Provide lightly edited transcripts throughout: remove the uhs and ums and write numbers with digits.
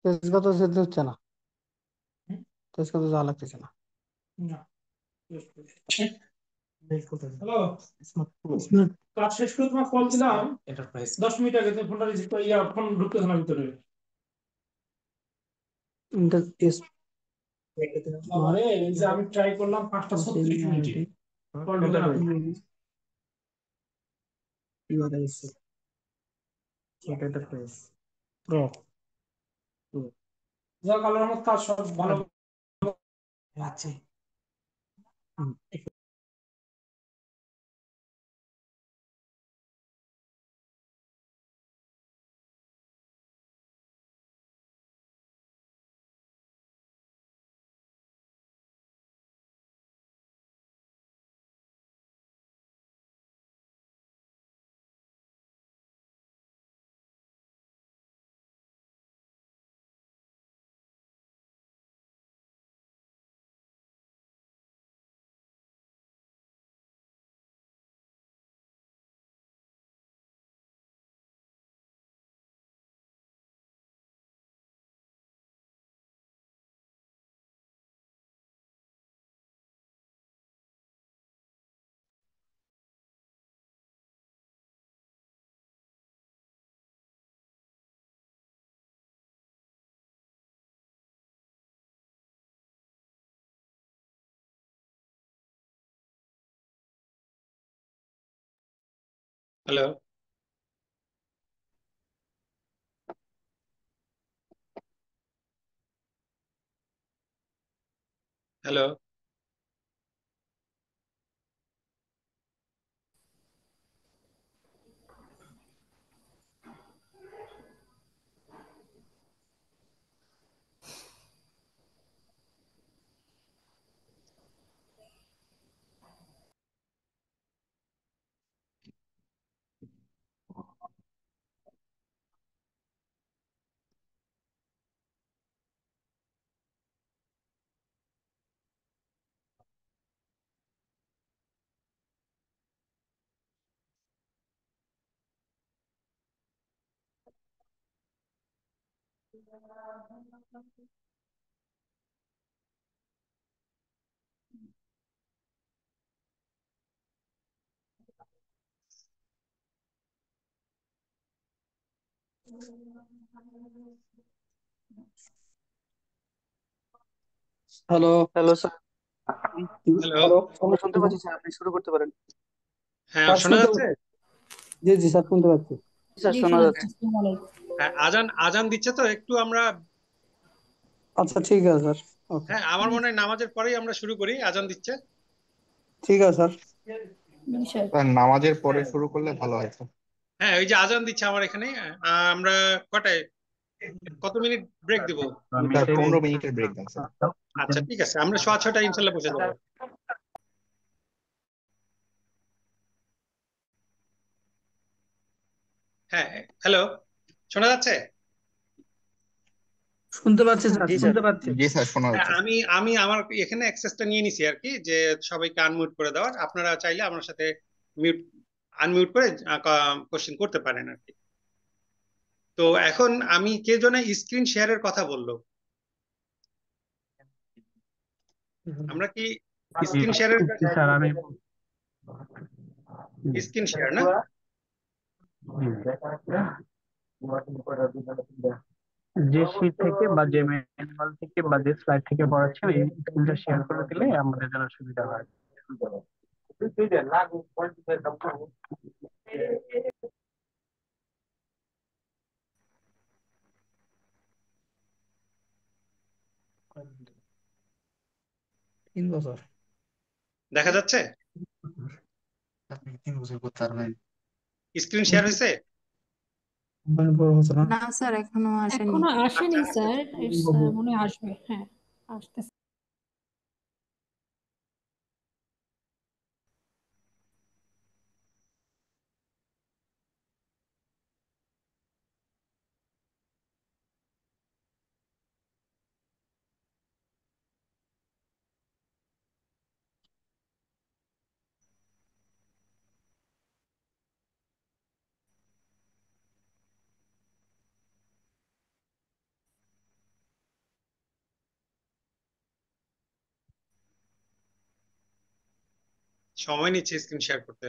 তেজগাঁ তো যেতে হচ্ছে না, তেজগাঁ তো যাওয়া লাগতেছে না। হ্যালো, কাজ শেষ করে তোমাকে কল দিলাম 10 মিনিট আগে, তুমি ফোনটা রিসিভ করে ফোন ঢুকতেছে না ভিতরে। আরে এই যে আমি ট্রাই করলাম 5টা 36 মিনিটে, কল ঢুকে না। প্রো যাক, আল্লাহর রহমত কাজ সব ভালো আছে। Hello. Hello. Hello. Hello sir. Hello. Hello, আমরা শুনতে পাচ্ছি স্যার, আপনি শুরু করতে পারেন। হ্যাঁ, স্যার শোনা শুনতে যাচ্ছে? পাচ্ছি। জি জি স্যার, শুনতে পাচ্ছি। স্যার জি শোনা শোনা যাচ্ছে। যাচ্ছে। আসসালামু আলাইকুম। হ্যাঁ, আজান আজান দিচ্ছে তো একটু আমরা। আচ্ছা ঠিক আছে স্যার, ওকে। হ্যাঁ, আমার মনে হয় নামাজের পরেই আমরা শুরু করি, আজান দিচ্ছে। ঠিক আছে স্যার। বিষয় নামাজের পরে শুরু করলে ভালো হয় স্যার। হ্যাঁ, ওই যে আজান দিচ্ছে আমার এখানে। আমরা কটায়, কত মিনিট ব্রেক দিব? স্যার 15 মিনিটের ব্রেক দেন স্যার। আচ্ছা ঠিক আছে, আমরা 6:30 ইনশাল্লাহ বসে যাবো। হ্যাঁ। হ্যালো, শোনা যাচ্ছে? শুনতে পাচ্ছি স্যার, জি স্যার। শুনতে পাচ্ছি। জি স্যার, শোনা হ্যাঁ, যাচ্ছে। আমি আমি আমার এখানে অ্যাক্সেসটা নিয়ে নিছি আর কি, যে সবাইকে আনমিউট করে দেওয়ার। আপনারা চাইলে আমার সাথে মিউট আনমিউট করে কোশ্চেন করতে পারেন আর কি। তো এখন আমি, কে যেন স্ক্রিন শেয়ারের কথা বললো, আমরা কি স্ক্রিন শেয়ারের, স্যার আমি স্ক্রিন শেয়ার না? যে শীট থেকে বা যে ম্যানুয়াল থেকে বা যে স্লাইড থেকে পড়াচ্ছি ওই স্ক্রিনটা শেয়ার করে দিলে আমাদের জন্য সুবিধা হয়। তিন বছর। দেখা যাচ্ছে? আপনি 3 বছর করতে পারবেন? স্ক্রিন শেয়ার হয়েছে? বড় হচ্ছে না। না স্যার, এখনো আসেনি। এখনো আসেনি আচ্ছা। স্যার, মনে হয় আসবে। হ্যাঁ, আসতেছে। সময় নিচ্ছে স্ক্রিন শেয়ার করতে।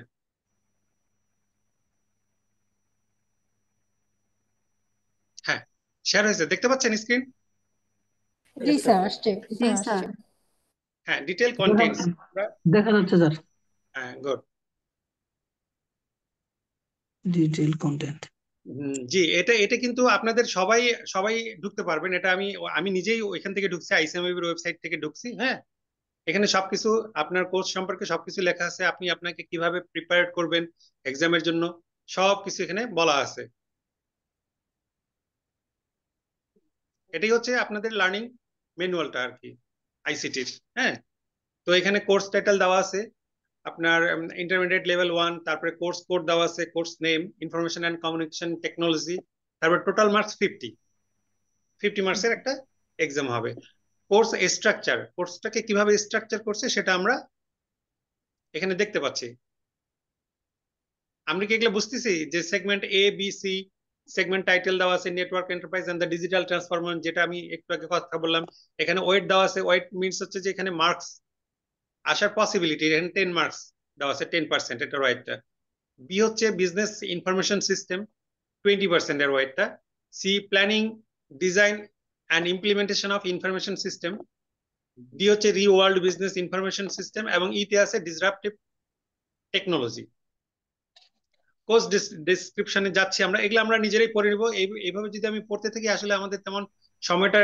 হ্যাঁ, শেয়ার হয়েছে, দেখতে পাচ্ছেন স্ক্রিন? জি স্যার আসছে, জি স্যার স্যার আসছে। হ্যাঁ, ডিটেল কন্টেন্টস। দেখা যাচ্ছে স্যার। হ্যাঁ, গুড। Detail content. জি, এটা এটা কিন্তু আপনাদের সবাই সবাই ঢুকতে পারবেন। এটা আমি আমি নিজেই ওইখান থেকে ঢুকছি, আইসিএমএবির ওয়েবসাইট থেকে ঢুকছি। হ্যাঁ, এখানে সবকিছু আপনার কোর্স সম্পর্কে সবকিছু লেখা আছে, আপনি আপনাকে কিভাবে প্রিপেয়ার করবেন এক্সামের জন্য সবকিছু এখানে বলা আছে। এটাই হচ্ছে আপনাদের লার্নিং ম্যানুয়ালটা আর কি, আইসিটির। হ্যাঁ, তো এখানে কোর্স টাইটেল দেওয়া আছে আপনার, ইন্টারমিডিয়েট লেভেল 1, তারপরে কোর্স কোড দেওয়া আছে, course name, information and communication technology, তারপর টোটাল মার্কস 50 মার্কসের একটা এক্সাম হবে। কোর্স স্ট্রাকচার, কোর্সটাকে কিভাবে স্ট্রাকচার করছে সেটা আমরা এখানে দেখতে পাচ্ছি। আমরা কি এগুলো বুঝতেছি যে segment A B C, segment title দেওয়া আছে network enterprise and the digital transformation, যেটা আমি একটু আগে কথা বললাম। এখানে ওয়েট দেওয়া আছে, ওয়েট মিনস হচ্ছে যে এখানে মার্কস আসার পসিবিলিটি, এখানে 10 মার্কস দেওয়া আছে, 10%, এটা ওয়েটটা। বি হচ্ছে বিজনেস ইনফরমেশন সিস্টেম, 20% এর ওয়েটটা। C planning, design and implementation of information system. D হচ্ছে রি ওয়ার্ল্ড বিজনেস ইনফরমেশন সিস্টেম, এবং ইতে আছে ডিসরাপটিভ টেকনোলজি। কোর্স ডেসক্রিপশনে যাচ্ছি আমরা, এগুলো আমরা নিজেরাই পড়ে নিব। এইভাবে যদি আমি পড়তে থাকি আসলে আমাদের তেমন সময়টা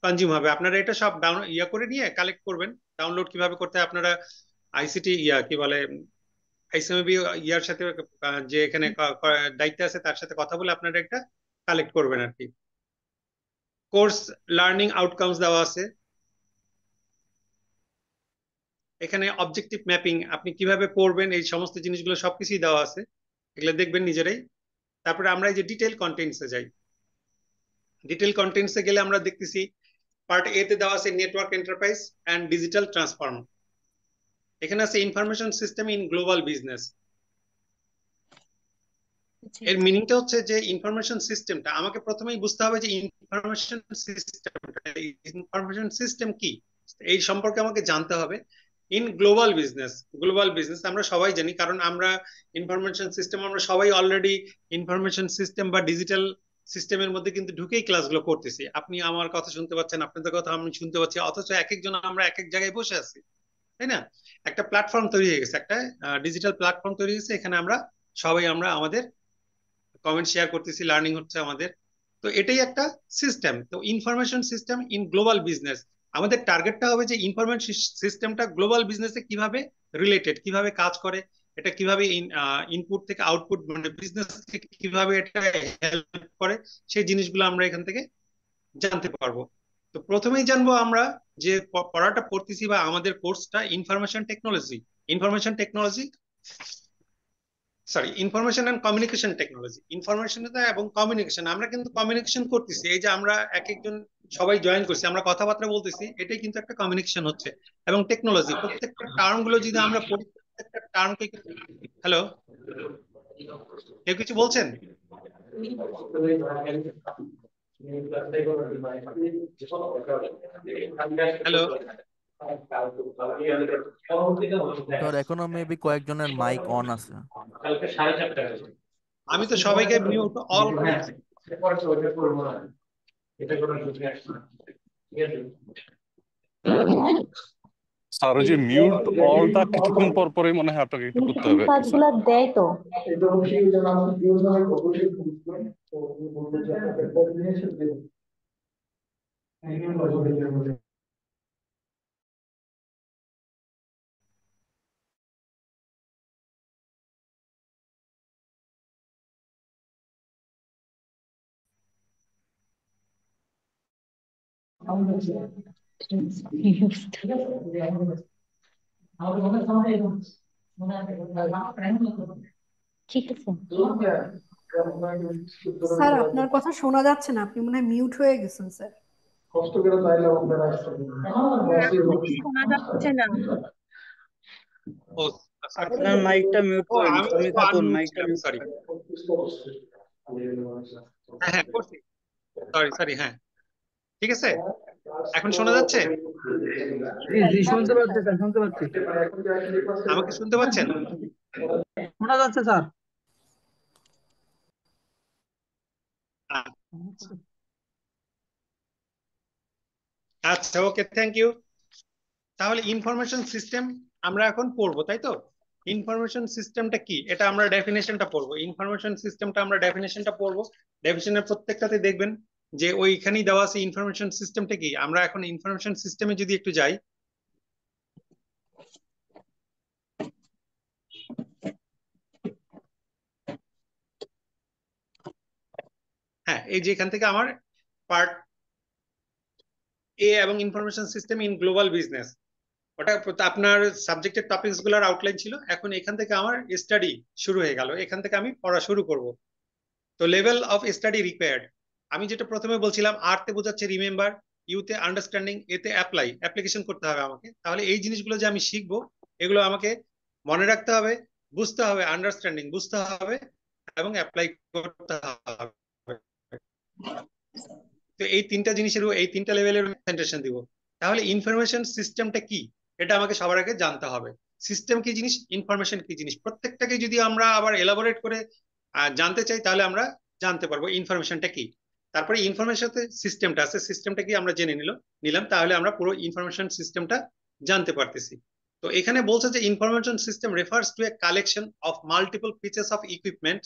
কনজিউম হবে। আপনারা এটা সব ডাউন করে নিয়ে কালেক্ট করবেন। ডাউনলোড কিভাবে করতে হয় আপনারা আইসিটি কি বলে আইসিএমবি ইয়ার সাথে যে এখানে দায়িত্ব আছে তার সাথে কথা বলে আপনারা একটা কালেক্ট করবেন আর কি। কোর্স লার্নিং আউটকামস দেওয়া আছে এখানে, অবজেক্টিভ ম্যাপিং, আপনি কিভাবে পড়বেন এই সমস্ত জিনিসগুলো সবকিছুই দেওয়া আছে, এগুলো দেখবেন নিজেরাই। তারপরে আমরা এই যে ডিটেল কন্টেন্টসে যাই, ডিটেল কন্টেন্টসে গেলে আমরা দেখতেছি পার্ট এ তে দেওয়া আছে network enterprise and digital transform. এখানে আছে information system in global business. এর মিনিংটা হচ্ছে যে ইনফরমেশন সিস্টেমটা আমাকে প্রথমেই বুঝতে হবে যে ইনফরমেশন সিস্টেম কি, এই সম্পর্কে আমাকে জানতে হবে। In global business, global business আমরা সবাই জানি, কারণ আমরা ইনফরমেশন সিস্টেম আমরা সবাই অলরেডি ইনফরমেশন সিস্টেম বা ডিজিটাল সিস্টেমের মধ্যে কিন্তু ঢুকেই ক্লাসগুলো করতেছি। আপনি আমার কথা শুনতে পাচ্ছেন, আপনাদের কথা আমি শুনতে পাচ্ছি, অথচ এক একজন আমরা এক এক জায়গায় বসে আছি, তাই না? একটা প্ল্যাটফর্ম তৈরি হয়ে গেছে, একটা ডিজিটাল প্ল্যাটফর্ম তৈরি হয়েছে, এখানে আমরা সবাই আমরা আমাদের কমেন্ট শেয়ার করতেছি, লার্নিং হচ্ছে আমাদের। তো এটাই একটা সিস্টেম। তো information system in global business, আমাদের টার্গেটটা হবে যে ইনফরমেশন সিস্টেমটা গ্লোবাল বিজনেসে কিভাবে রিলেটেড, কিভাবে কাজ করে, এটা কিভাবে ইনপুট থেকে আউটপুট মানে বিজনেস থেকে কিভাবে এটা হেল্প করে, সেই জিনিসগুলো আমরা এখান থেকে জানতে পারবো। তো প্রথমেই জানবো আমরা যে পড়াটা পড়তেছি বা আমাদের কোর্সটা information technology, information technology sorry information and communication technology. Information এবং কমিউনিকেশন, আমরা কিন্তু কমিউনিকেশন করতেছি, এই যে আমরা এক একজন সবাই জয়েন করছি, আমরা কথাবার্তা বলতেছি, এটাই কিন্তু একটা কমিউনিকেশন হচ্ছে। এবং টেকনোলজি, প্রত্যেকটা টার্ম গুলো যদি আমরা পড়ি, প্রত্যেকটা টার্মকে, হ্যালো কেউ কিছু বলছেন? হ্যালো, স্যার এখনো মেবি কয়েকজনের মাইক অন আছে। আমি তো সবাইকে মিউট অল করে দিচ্ছি। স্যার ওই যে মিউট অলটা কিছুক্ষণ পর পরে মনে হয় আপনাকে একটু করতে হবে। কাজগুলো দেয় তো। ঠিক আছে। স্যার আপনার কথা শোনা যাচ্ছে না, আপনি মনে হয় মিউট হয়ে গেছেন স্যার। শোনা যাচ্ছে না। ও আপনার মাইকটা মিউট করেন, আমি সুমি তো খাতুন আনমিউট মাইকটা ছিলাম, মিউট সরি। করেন। হ্যাঁ হ্যাঁ করছি, সরি সরি, হ্যাঁ ঠিক আছে, এখন শোনা যাচ্ছে? জি শুনতে পাচ্ছি স্যার, শুনতে পাচ্ছি। আমাকে শুনতে পাচ্ছেন? শোনা যাচ্ছে স্যার। আচ্ছা, ওকে, থ্যাংক ইউ। তাহলে ইনফরমেশন সিস্টেম আমরা এখন পড়বো, তাই তো? ইনফরমেশন সিস্টেমটা কি এটা আমরা ডেফিনেশনটা পড়বো। ইনফরমেশন সিস্টেমটা আমরা ডেফিনেশনটা পড়বো। ডেফিনেশনের প্রত্যেকটাতে দেখবেন যে ওইখানেই দেওয়া আছে ইনফরমেশন সিস্টেমটা কি। আমরা এখন ইনফরমেশন সিস্টেমে যদি একটু যাই, হ্যাঁ, এই যে এখান থেকে আমার পার্ট এ এবং information system in global business, ওটা আপনার সাবজেক্টের টপিকস গুলোর আউটলাইন ছিল। এখন এখান থেকে আমার স্টাডি শুরু হয়ে গেল, এখান থেকে আমি পড়া শুরু করব। তো লেভেল অফ স্টাডি রিকোয়ার্ড, আমি যেটা প্রথমে বলছিলাম, আর তে বোঝাচ্ছে রিমেম্বার, ইউতে আন্ডারস্ট্যান্ডিং, এতে অ্যাপ্লাই, অ্যাপ্লিকেশন করতে হবে আমাকে। তাহলে এই জিনিসগুলো যে আমি শিখবো এগুলো আমাকে মনে রাখতে হবে, বুঝতে হবে, আন্ডারস্ট্যান্ডিং বুঝতে হবে এবং অ্যাপ্লাই করতে হবে। তো এই তিনটা জিনিসের এই তিনটা লেভেলের প্রেজেন্টেশন দিব। তাহলে ইনফরমেশন সিস্টেমটা কি এটা আমাকে সবার আগে জানতে হবে। সিস্টেম কি জিনিস, ইনফরমেশন কি জিনিস, প্রত্যেকটাকে যদি আমরা আবার এলাবোরেট করে জানতে চাই তাহলে আমরা জানতে পারবো ইনফরমেশনটা কি। তারপরে ইনফরমেশনতে সিস্টেমটা আছে, সিস্টেমটা কি আমরা জেনে নিলাম, তাহলে আমরা পুরো ইনফরমেশন সিস্টেমটা জানতে পারতেছি। তো এখানে বলছে যে information system refers to a collection of multiple pieces of equipment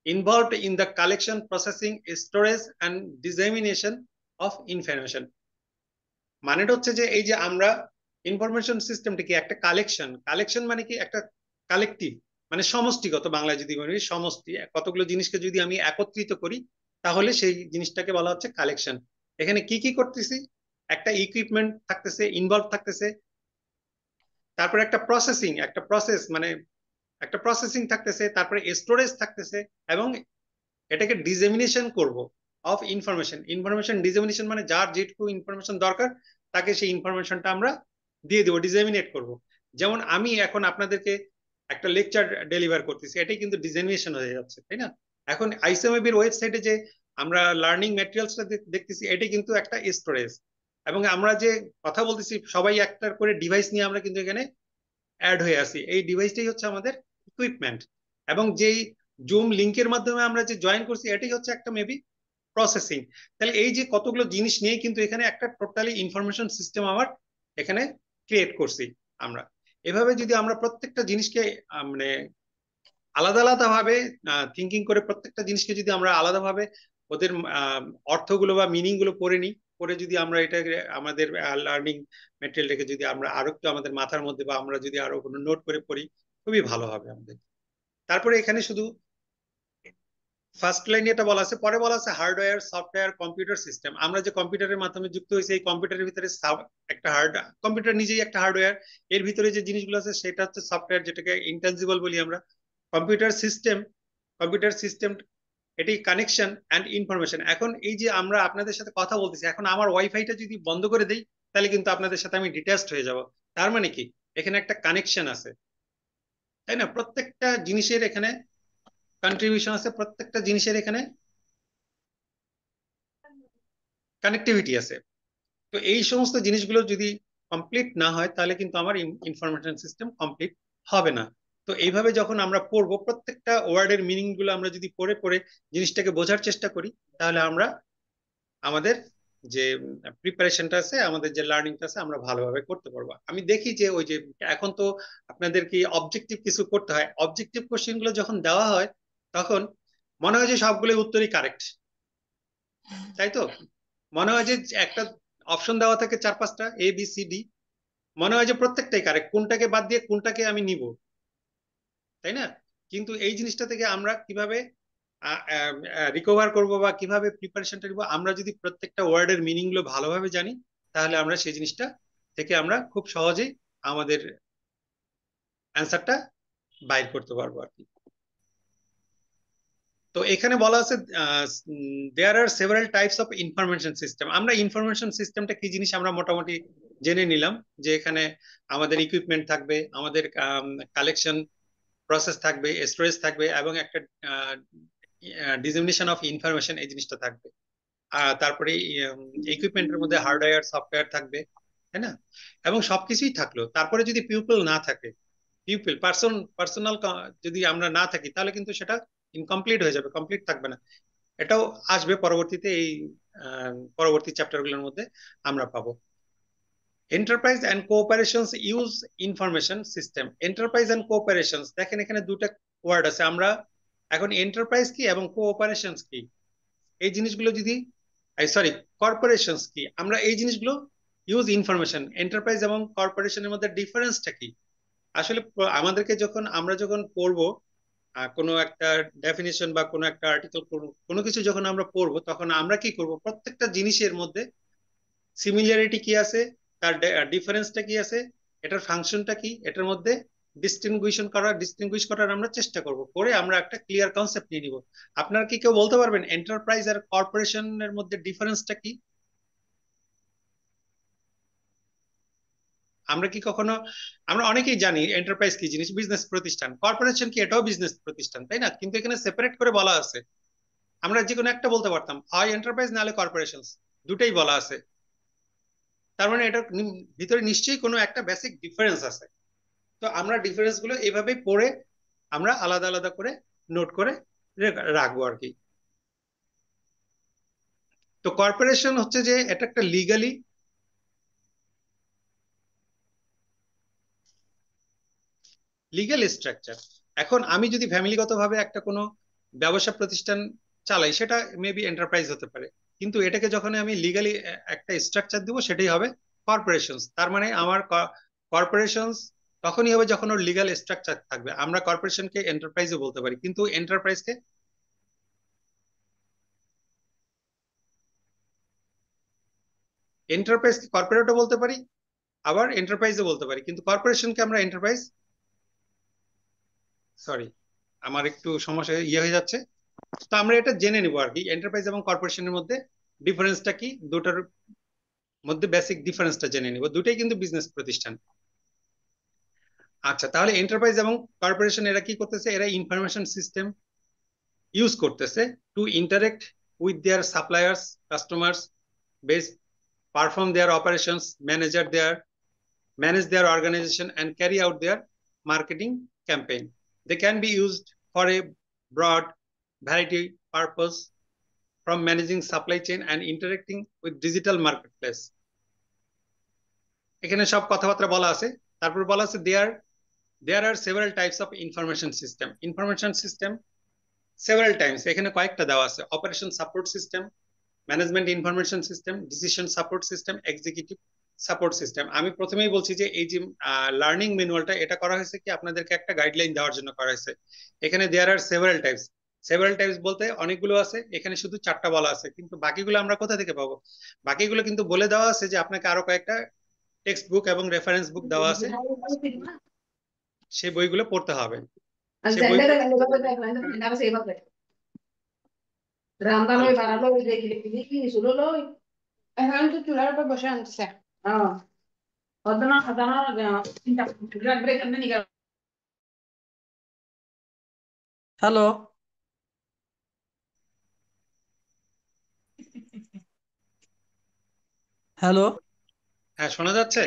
involved in the collection, processing, storage and dissemination of information। মানেটা হচ্ছে যে এই যে আমরা ইনফরমেশন সিস্টেমটা কি একটা কালেকশন, কালেকশন মানে কি একটা কালেকটিভ, মানে সমষ্টিগত, বাংলায় যদি বলি সমষ্টি, কতগুলো জিনিসকে যদি আমি একত্রিত করি তাহলে সেই জিনিসটাকে বলা হচ্ছে কালেকশন। এখানে কি কি করতেছি, একটা ইকুইপমেন্ট থাকতেছে, ইনভলভ থাকতেছে, তারপরে একটা প্রসেসিং, একটা প্রসেস মানে একটা প্রসেসিং থাকতেছে, তারপরে স্টোরেজ থাকতেছে, এবং এটাকে ডিসেমিনেশন করব অফ ইনফরমেশন। ইনফরমেশন ডিসেমিনেশন মানে যার যেটুকু ইনফরমেশন দরকার তাকে সেই ইনফরমেশনটা আমরা দিয়ে দেবো, ডিসেমিনেট করব। যেমন আমি এখন আপনাদেরকে একটা লেকচার ডেলিভার করতেছি, এটাই কিন্তু ডিসেমিনেশন হয়ে যাচ্ছে, তাই না? এখন আইসিএমএবির ওয়েবসাইটে যে আমরা লার্নিং ম্যাটেরিয়ালসটা দেখতেছি, এটাই কিন্তু একটা স্টোরেজ। এবং আমরা যে কথা বলতেছি সবাই একটার করে ডিভাইস নিয়ে আমরা কিন্তু এখানে অ্যাড হয়ে আসি, এই ডিভাইসটাই হচ্ছে আমাদের ইকুইপমেন্ট। এবং যেই জুম লিংকের মাধ্যমে আমরা যে জয়েন করছি এটাই হচ্ছে একটা মেবি প্রসেসিং। তাহলে এই যে কতগুলো জিনিস নিয়ে কিন্তু এখানে একটা টোটালি ইনফরমেশন সিস্টেম আমার এখানে ক্রিয়েট করছি আমরা। এভাবে যদি আমরা প্রত্যেকটা জিনিসকে মানে আলাদা আলাদা ভাবে থিঙ্কিং করে প্রত্যেকটা জিনিসকে যদি আমরা আলাদাভাবে ওদের অর্থগুলো বা মিনিং গুলো পড়ে নিই, পরে যদি আমরা এটাকে আমাদের লার্নিং ম্যাটেরিয়ালটাকে যদি আমরা আরো একটু আমাদের মাথার মধ্যে বা আমরা যদি আরো কোনো নোট করে পড়ি খুবই ভালো হবে আমাদের। তারপরে এখানে শুধু ফার্স্ট লাইনে এটা বলা আছে, পরে বলা আছে হার্ডওয়্যার, সফটওয়্যার, কম্পিউটার সিস্টেম। আমরা যে কম্পিউটারের মাধ্যমে যুক্ত হয়েছে, এই কম্পিউটারের ভিতরে একটা কম্পিউটার নিজেই একটা হার্ডওয়্যার, এর ভিতরে যে জিনিসগুলো আছে সেটা হচ্ছে সফটওয়্যার, যেটাকে ইনটেনজিবল বলি আমরা। কম্পিউটার সিস্টেম এটি কানেকশন অ্যান্ড ইনফরমেশন। এখন এই যে আমরা আপনাদের সাথে কথা বলতেছি, এখন আমার ওয়াইফাইটা যদি বন্ধ করে দেই তাহলে কিন্তু আপনাদের সাথে আমি ডিটাচড হয়ে যাব। তার মানে কি এখানে একটা কানেকশন আছে, তাই না? প্রত্যেকটা জিনিসের এখানে কন্ট্রিবিউশন আছে, প্রত্যেকটা জিনিসের এখানে কানেক্টিভিটি আছে। তো এই সমস্ত জিনিসগুলো যদি কমপ্লিট না হয় তাহলে কিন্তু আমার ইনফরমেশন সিস্টেম কমপ্লিট হবে না। তো এইভাবে যখন আমরা পড়বো প্রত্যেকটা ওয়ার্ডের মিনিং গুলো আমরা যদি পড়ে পড়ে জিনিসটাকে বোঝার চেষ্টা করি তাহলে আমরা আমাদের যে প্রিপারেশনটা আছে, আমাদের যে লার্নিংটা আছে আমরা ভালোভাবে করতে পারবো। আমি দেখি যে ওই যে এখন তো আপনাদেরকে অবজেক্টিভ কিছু করতে হয়, অবজেক্টিভ কোশ্চেন গুলো যখন দেওয়া হয় তখন মনে হয় যে সবগুলো উত্তরই কারেক্ট, তাই তো? মনে হয় যে একটা অপশন দেওয়া থাকে 4-5টা ABCD, মনে হয় যে প্রত্যেকটাই কারেক্ট, কোনটাকে বাদ দিয়ে কোনটাকে আমি নিব, তাই না? কিন্তু এই জিনিসটা থেকে আমরা কিভাবে রিকভার করব বা কিভাবে প্রিপারেশনটা নিব, আমরা যদি প্রত্যেকটা ওয়ার্ডের মিনিং গুলো ভালোভাবে জানি তাহলে আমরা সেই জিনিসটা থেকে আমরা খুব সহজেই আমাদের অ্যান্সারটা বাইর করতে পারবো আর কি। তো এখানে বলা আছে there are several types of information system. আমরা ইনফরমেশন সিস্টেমটা কি জিনিস আমরা মোটামুটি জেনে নিলাম, যে এখানে আমাদের ইকুইপমেন্ট থাকবে, আমাদের কালেকশন প্রসেস থাকবে, স্টোরেজ থাকবে এবং একটা ডিসেমিনেশন অফ ইনফরমেশন, এই জিনিসটা থাকবে। তারপরে ইকুইপমেন্টের মধ্যে হার্ডওয়্যার, সফটওয়্যার থাকবে, তাই না? এবং সবকিছুই থাকলো, তারপরে যদি পিউপল না থাকে, পার্সোনাল যদি আমরা না থাকি, তাহলে কিন্তু সেটা ইনকমপ্লিট হয়ে যাবে, কমপ্লিট থাকবে না। এটাও আসবে পরবর্তীতে, এই পরবর্তী চ্যাপ্টারগুলোর মধ্যে আমরা পাবো। Enterprise and cooperations use information system. Enterprise and cooperations, দেখেন এখানে দুটো ওয়ার্ড আছে। আমরা এখন এন্টারপ্রাইজ কি এবং কোঅপারেশনস কি, এই জিনিসগুলো যদি, সরি, কর্পোরেশনস কি, আমরা এই জিনিসগুলো ইউজ ইনফরমেশন, এন্টারপ্রাইজ এবং কর্পোরেশনের মধ্যে ডিফারেন্সটা কি? আসলে আমাদেরকে আমরা যখন পড়বো কোনো একটা ডেফিনিশন বা কোনো একটা আর্টিকেল, কোনো কিছু যখন আমরা পড়বো, তখন আমরা কি করব, প্রত্যেকটা জিনিসের মধ্যে সিমিলারিটি কি আছে, তার ডিফারেন্সটা কি আছে, এটার ফাংশনটা কি, এটার মধ্যে ডিস্টিংগুইশ করার আমরা চেষ্টা করব, করে আমরা একটা ক্লিয়ার কনসেপ্ট নিয়ে নিব। আপনারা কি কেউ বলতে পারবেন এন্টারপ্রাইজ আর কর্পোরেশনের মধ্যে ডিফারেন্সটা কি? আমরা কি কখনো, আমরা অনেকেই জানি এন্টারপ্রাইজ কি জিনিস, বিজনেস প্রতিষ্ঠান। কর্পোরেশন কি, এটাও বিজনেস প্রতিষ্ঠান, তাই না? কিন্তু এখানে সেপারেট করে বলা আছে। আমরা যে কোনো একটা বলতে পারতাম, হয় এন্টারপ্রাইজ নাহলে কর্পোরেশন, দুটাই বলা আছে। তার মানে এটার ভিতরে নিশ্চয়ই কোনো একটা বেসিক ডিফারেন্স আছে। তো আমরা ডিফারেন্স গুলো এইভাবে পড়ে আমরা আলাদা আলাদা করে নোট করে রাখবো আর কি। তো কর্পোরেশন হচ্ছে যে এটা একটা লিগ্যাল স্ট্রাকচার। এখন আমি যদি ফ্যামিলিগতভাবে একটা কোনো ব্যবসা প্রতিষ্ঠান চালাই, সেটা মেবি এন্টারপ্রাইজ হতে পারে, কিন্তু এটাকে যখন আমি লিগালি একটা স্ট্রাকচার দিব, সেটাই হবে কর্পোরেশন। তার মানে আমার কর্পোরেশন তখনই হবে যখন ওর লিগাল স্ট্রাকচার থাকবে। আমরা কর্পোরেশনকে এন্টারপ্রাইজও বলতে পারি, কিন্তু এন্টারপ্রাইজকে কর্পোরেটও বলতে পারি, আবার এন্টারপ্রাইজও বলতে পারি, কিন্তু কর্পোরেশনকে আমরা এন্টারপ্রাইজ, সরি আমার একটু সমস্যা হয়ে যাচ্ছে। তো আমরা এটা জেনে নিব আর কি, এন্টারপ্রাইজ এবং কর্পোরেশনের মধ্যে ডিফারেন্সটা কি, দুটার মধ্যে বেসিক ডিফারেন্সটা জেনে নিব। দুটাই কিন্তু বিজনেস প্রতিষ্ঠান। আচ্ছা, তাহলে এন্টারপ্রাইজ এবং কর্পোরেশন এরা কি করতেছে? এরা ইনফরমেশন সিস্টেম ইউজ করতেছে to interact with their suppliers, customers base, perform their operations, manage their organization and carry out their marketing campaign. They can be used for a broad variety purpose, from managing supply chain and interacting with digital marketplace. এখানে সব কথাবার্তা বলা আছে। তারপর বলা আছে there are several types of information system several times, এখানে কয়েকটা দেওয়া আছে। Operation support system, management information system, decision support system, executive support system. আমি প্রথমেই বলছি যে এই যে লার্নিং ম্যানুয়ালটা, এটা করা হয়েছে কি আপনাদেরকে একটা গাইডলাইন দেওয়ার জন্য করা হয়েছে। এখানে দেয়ার আর সেভারাল টাইপস বলতে অনেকগুলো আছে, এখানে শুধু 4টা বলা আছে, কিন্তু বাকিগুলো আমরা কোথা থেকে পাবো? বাকিগুলো কিন্তু বলে দেওয়া আছে যে আপনাকে আরো কয়েকটা টেক্সট বুক এবং রেফারেন্স বুক দেওয়া আছে, সেই বইগুলো পড়তে হবে। হ্যালো, হ্যালো, হ্যাঁ, শোনা যাচ্ছে?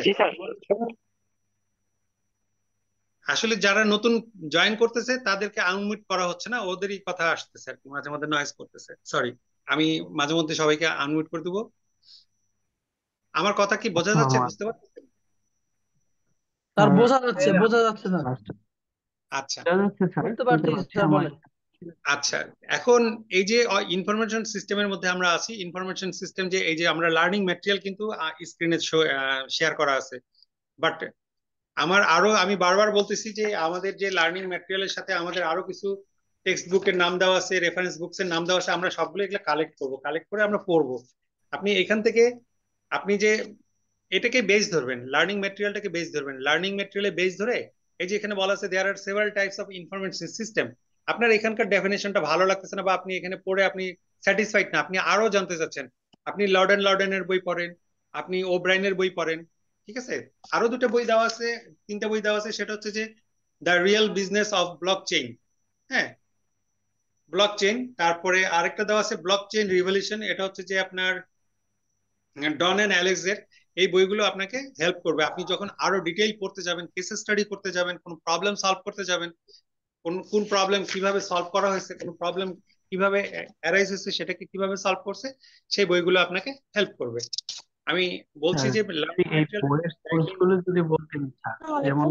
আসলে যারা নতুন জয়েন করতেছে তাদেরকে আনমিউট করা হচ্ছে না, ওদেরই কথা আসতেছে আর কি, মাঝে মাঝে নয়েজ করতেছে। সরি, আমি মাঝে মধ্যে সবাইকে আনমিউট করে দেবো। আমার কথা কি বোঝা যাচ্ছে, বুঝতে পারছেন? স্যার বোঝা যাচ্ছে স্যার। আচ্ছা শুনতে পারছি স্যার, বলেন। আচ্ছা, এখন এই যে ইনফরমেশন সিস্টেমের মধ্যে আমরা আছি, ইনফরমেশন সিস্টেম যে এই যে আমরা লার্নিং ম্যাটেরিয়াল কিন্তু স্ক্রিনে শেয়ার করা আছে, বাট আমি বারবার বলতেছি যে আমাদের যে লার্নিং ম্যাটেরিয়ালের সাথে আমাদের আরো কিছু টেক্সট বুকের নাম দেওয়া আছে, রেফারেন্স বুকস এর নাম দেওয়া আছে, আমরা সবগুলো এগুলো কালেক্ট করে আমরা পড়বো। আপনি এখান থেকে আপনি যে এটাকে বেস ধরবেন, লার্নিং ম্যাটেরিয়ালটাকে বেস ধরবেন, লার্নিং ম্যাটেরিয়ালে বেস ধরে এই যে এখানে বলা আছে there are several types of information system, আপনার এখানকার ডেফিনেশনটা ভালো লাগতেছে না, বা আপনি এখানে পড়ে আপনি স্যাটিসফাইড না, আপনি আরো জানতে চাচ্ছেন, আপনি লর্ডেনের বই পড়েন, আপনি ওব্রাইনের বই পড়েন, ঠিক আছে? আরো 2টা বই দেওয়া আছে, 3টা বই দেওয়া আছে, সেটা হচ্ছে যে the real business of block chain, হ্যাঁ, ব্লক চেইন। তারপরে আরেকটা দেওয়া আছে ব্লক চেইন রিভলিউশন, এটা হচ্ছে যে আপনার ডন এন্ড অ্যালেক্সের। এই বইগুলো আপনাকে হেল্প করবে। আপনি যখন আরো ডিটেইল পড়তে যাবেন, কেস স্টাডি করতে যাবেন, কোন প্রবলেম সলভ করতে যাবেন, কোন কোন প্রবলেম কিভাবে সলভ করা হয়েছে, কোন প্রবলেম কিভাবে অ্যারাইজ হয়েছে, সেটাকে কিভাবে সলভ করছে, সেই বইগুলো আপনাকে হেল্প করবে। আমি বলছি যে এই বইয়ের সোর্সগুলো যদি বলতেন স্যার, যেমন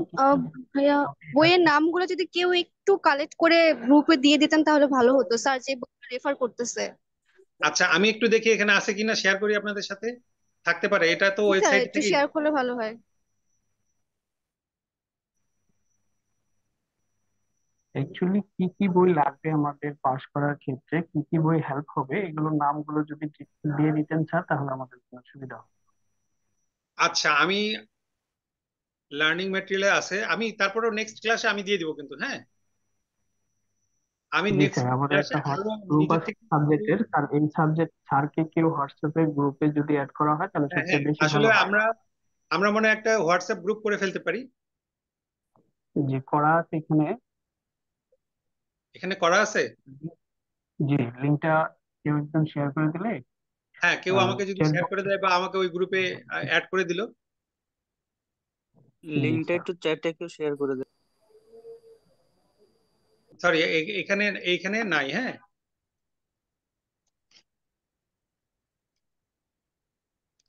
ভাইয়া, বইয়ের নামগুলো যদি কেউ একটু কালেক্ট করে গ্রুপে দিয়ে দিতেন তাহলে ভালো হতো, স্যার যে বইটা রেফার করতেছে। আচ্ছা, আমি একটু দেখি এখানে আছে কিনা, শেয়ার করি আপনাদের সাথে। থাকতে পারে, এটা তো স্যার ওয়েবসাইট একটু থেকে। শেয়ার করলে ভালো হয়। অ্যাকচুয়ালি কি কি বই লাগবে আমাদের পাস করার ক্ষেত্রে, কি কি বই হেল্প হবে, এগুলোর নামগুলো যদি দিয়ে দিতেন স্যার তাহলে আমাদের জন্য সুবিধা হবে। আচ্ছা, আমি লার্নিং ম্যাটেরিয়ালে আছে, আমি তারপরেও নেক্সট ক্লাসে আমি দিয়ে দিব কিন্তু, হ্যাঁ। আমি জি নেক্সট স্যার, আমাদের ক্লাসে একটা আরো গ্রুপ নিজের আছে থেকে। সাবজেক্টের স্যার, এই সাবজেক্ট স্যারকে কেউ হোয়াটসঅ্যাপে গ্রুপে যদি অ্যাড করা হয় তাহলে হ্যাঁ হ্যাঁ, সবচেয়ে বেশি আসলে ভালো হয়। আমরা আমরা মনে হয় একটা হোয়াটসঅ্যাপ গ্রুপ করে ফেলতে পারি। যে করা আছে এখানে। এখানে করা আছে। জি, লিঙ্কটা কেউ একজন শেয়ার করে দিলে। হ্যাঁ, কেউ আমাকে যদি চ্যাট শেয়ার করে দেয় বা আমাকে ওই গ্রুপে অ্যাড করে দিল। লিঙ্কটা একটু চ্যাটে কেউ শেয়ার করে দেন। সরি, এখানে এইখানে নাই। হ্যাঁ,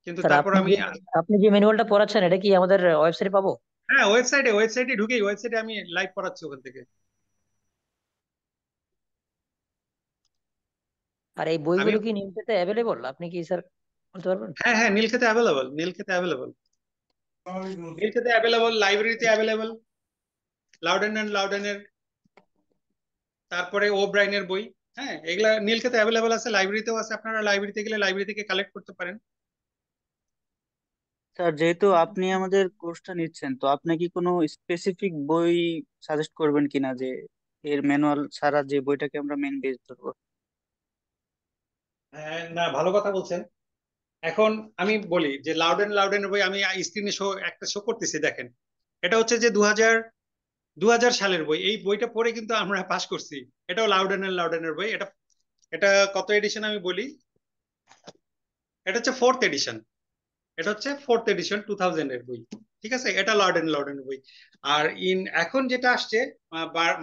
কিন্তু স্যার তারপর আপনি আমি। যে আপনি যে ম্যানুয়ালটা পড়াচ্ছেন এটা কি আমাদের ওয়েবসাইটে পাবো? হ্যাঁ, ওয়েবসাইটে ঢুকেই ওয়েবসাইটে আমি লাইভ পড়াচ্ছি ওখান থেকে। আর এই আমি বইগুলো কি নিমসেতে অ্যাভেলেবল? আপনি কি স্যার বলতে পারবেন? হ্যাঁ হ্যাঁ, নীলক্ষেতে অ্যাভেলেবল, লাইব্রেরিতে অ্যাভেলেবল। লাউডেন অ্যান্ড লাউডেনের, তারপরে ও ব্রাইনের বই। হ্যাঁ, এগুলা নীলক্ষেতে অ্যাভেলেবল আছে, লাইব্রেরিতেও আছে। আপনারা লাইব্রেরিতে গেলে লাইব্রেরি থেকে কালেক্ট করতে পারেন। স্যার যেহেতু আপনি আমাদের কোর্সটা নিচ্ছেন, তো আপনি কি কোনো স্পেসিফিক বই সাজেস্ট করবেন কিনা, যে এর ম্যানুয়াল ছাড়া যে বইটাকে আমরা মেন বেস ধরবো? হ্যাঁ, না, ভালো কথা বলছেন। এখন আমি বলি যে লাউডেনের বই আমি স্ক্রিনে একটা শো করতেছি, দেখেন। এটা হচ্ছে যে 2000 সালের বই। এই বইটা পড়ে কিন্তু আমরা পাস করছি। এটাও লাউডেনের বই। এটা এটা কত এডিশন আমি বলি। এটা হচ্ছে ফোর্থ এডিশন। এটা হচ্ছে ফোর্থ এডিশন 2000 এর বই। ঠিক আছে, এটা লাউডেনের বই। আর এখন যেটা আসছে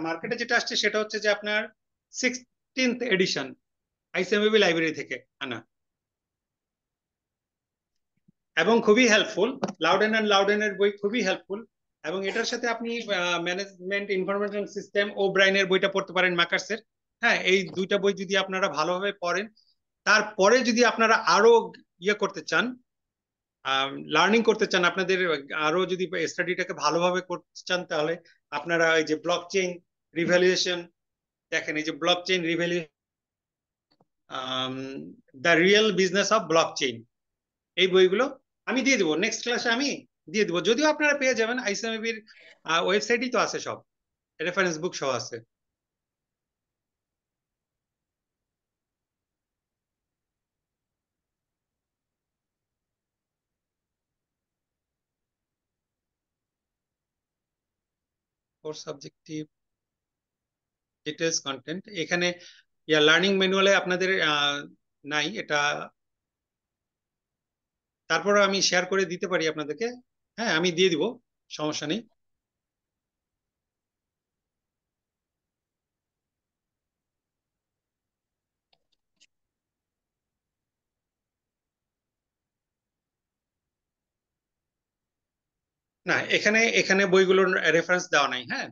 মার্কেটে, যেটা আসছে সেটা হচ্ছে যে আপনার 16th এডিশন, আইসিএমবি লাইব্রেরি থেকে আনা, এবং খুবই হেল্পফুল। লাউডেনের বই খুবই হেল্পফুল। এবং এটার সাথে আপনি ম্যানেজমেন্ট ইনফরমেশন সিস্টেম ও ব্রাইনের বইটা পড়তে পারেন, ম্যাকার্সের। হ্যাঁ, এই দুইটা বই যদি আপনারা ভালোভাবে পড়েন, তারপরে যদি আপনারা আরো ইয়ে করতে চান, লার্নিং করতে চান, আপনাদের আরো যদি স্টাডিটাকে ভালোভাবে করতে চান, তাহলে আপনারা এই যে ব্লক চেইন রিভ্যালুয়েশন, দেখেন এই যে block chain revaluation, the real business of block chain, এই বইগুলো আমি দিয়ে দেবো নেক্সট ক্লাসে। আমি দিয়ে দেবো, যদিও আপনারা পেয়ে যাবেন আইসিএমবির ওয়েবসাইটই তো আছে, সব রেফারেন্স বুক সহ আছে। কোর্স সাবজেক্টিভ ডিটেলস কন্টেন্ট, এখানে লার্নিং ম্যানুয়ালে আপনাদের নাই এটা। তারপর আমি শেয়ার করে দিতে পারি আপনাদেরকে। হ্যাঁ, আমি দিয়ে দিব, সমস্যা নেই। না, এখানে এখানে বইগুলোর রেফারেন্স দেওয়া নাই। হ্যাঁ,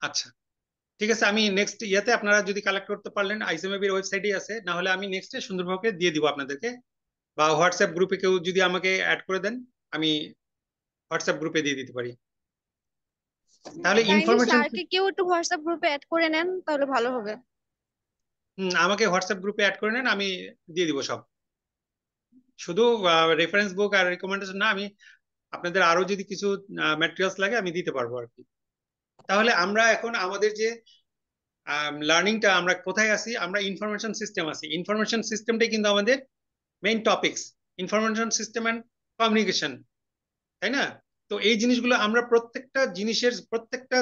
আচ্ছা, ঠিক আছে। আমি নেক্সট ইয়াতে আপনারা যদি কালেক্ট করতে পারলেন, আইসিএমবির ওয়েবসাইটে আছে, না হলে আমি নেক্সটে সুন্দরভাবে দিয়ে দিব আপনাদেরকে। বা হোয়াটসঅ্যাপ গ্রুপে কেউ যদি আমাকে অ্যাড করে দেন, আমি হোয়াটসঅ্যাপ গ্রুপে দিয়ে দিতে পারি। তাহলে কাইন্ডলি ইনফরমেশন। স্যারকে কেউ একটু হোয়াটসঅ্যাপ গ্রুপে অ্যাড করে নেন তাহলে ভালো হবে। আমাকে হোয়াটসঅ্যাপ গ্রুপে অ্যাড করে নেন, আমি দিয়ে দিব সব। শুধু রেফারেন্স বুক আর রিকমেন্ডেশন না, আমি আপনাদের আরো যদি কিছু ম্যাটেরিয়ালস লাগে আমি দিতে পারবো আর কি। তাহলে আমরা এখন আমাদের যে লার্নিংটা আমরা কোথায় আছি, আমরা ইনফরমেশন সিস্টেম আছি। ইনফরমেশন সিস্টেমটাই কিন্তু আমাদের main topics, information system and communication, তাই না? তো এই জিনিসগুলো আমরা প্রত্যেকটা জিনিসের প্রত্যেকটা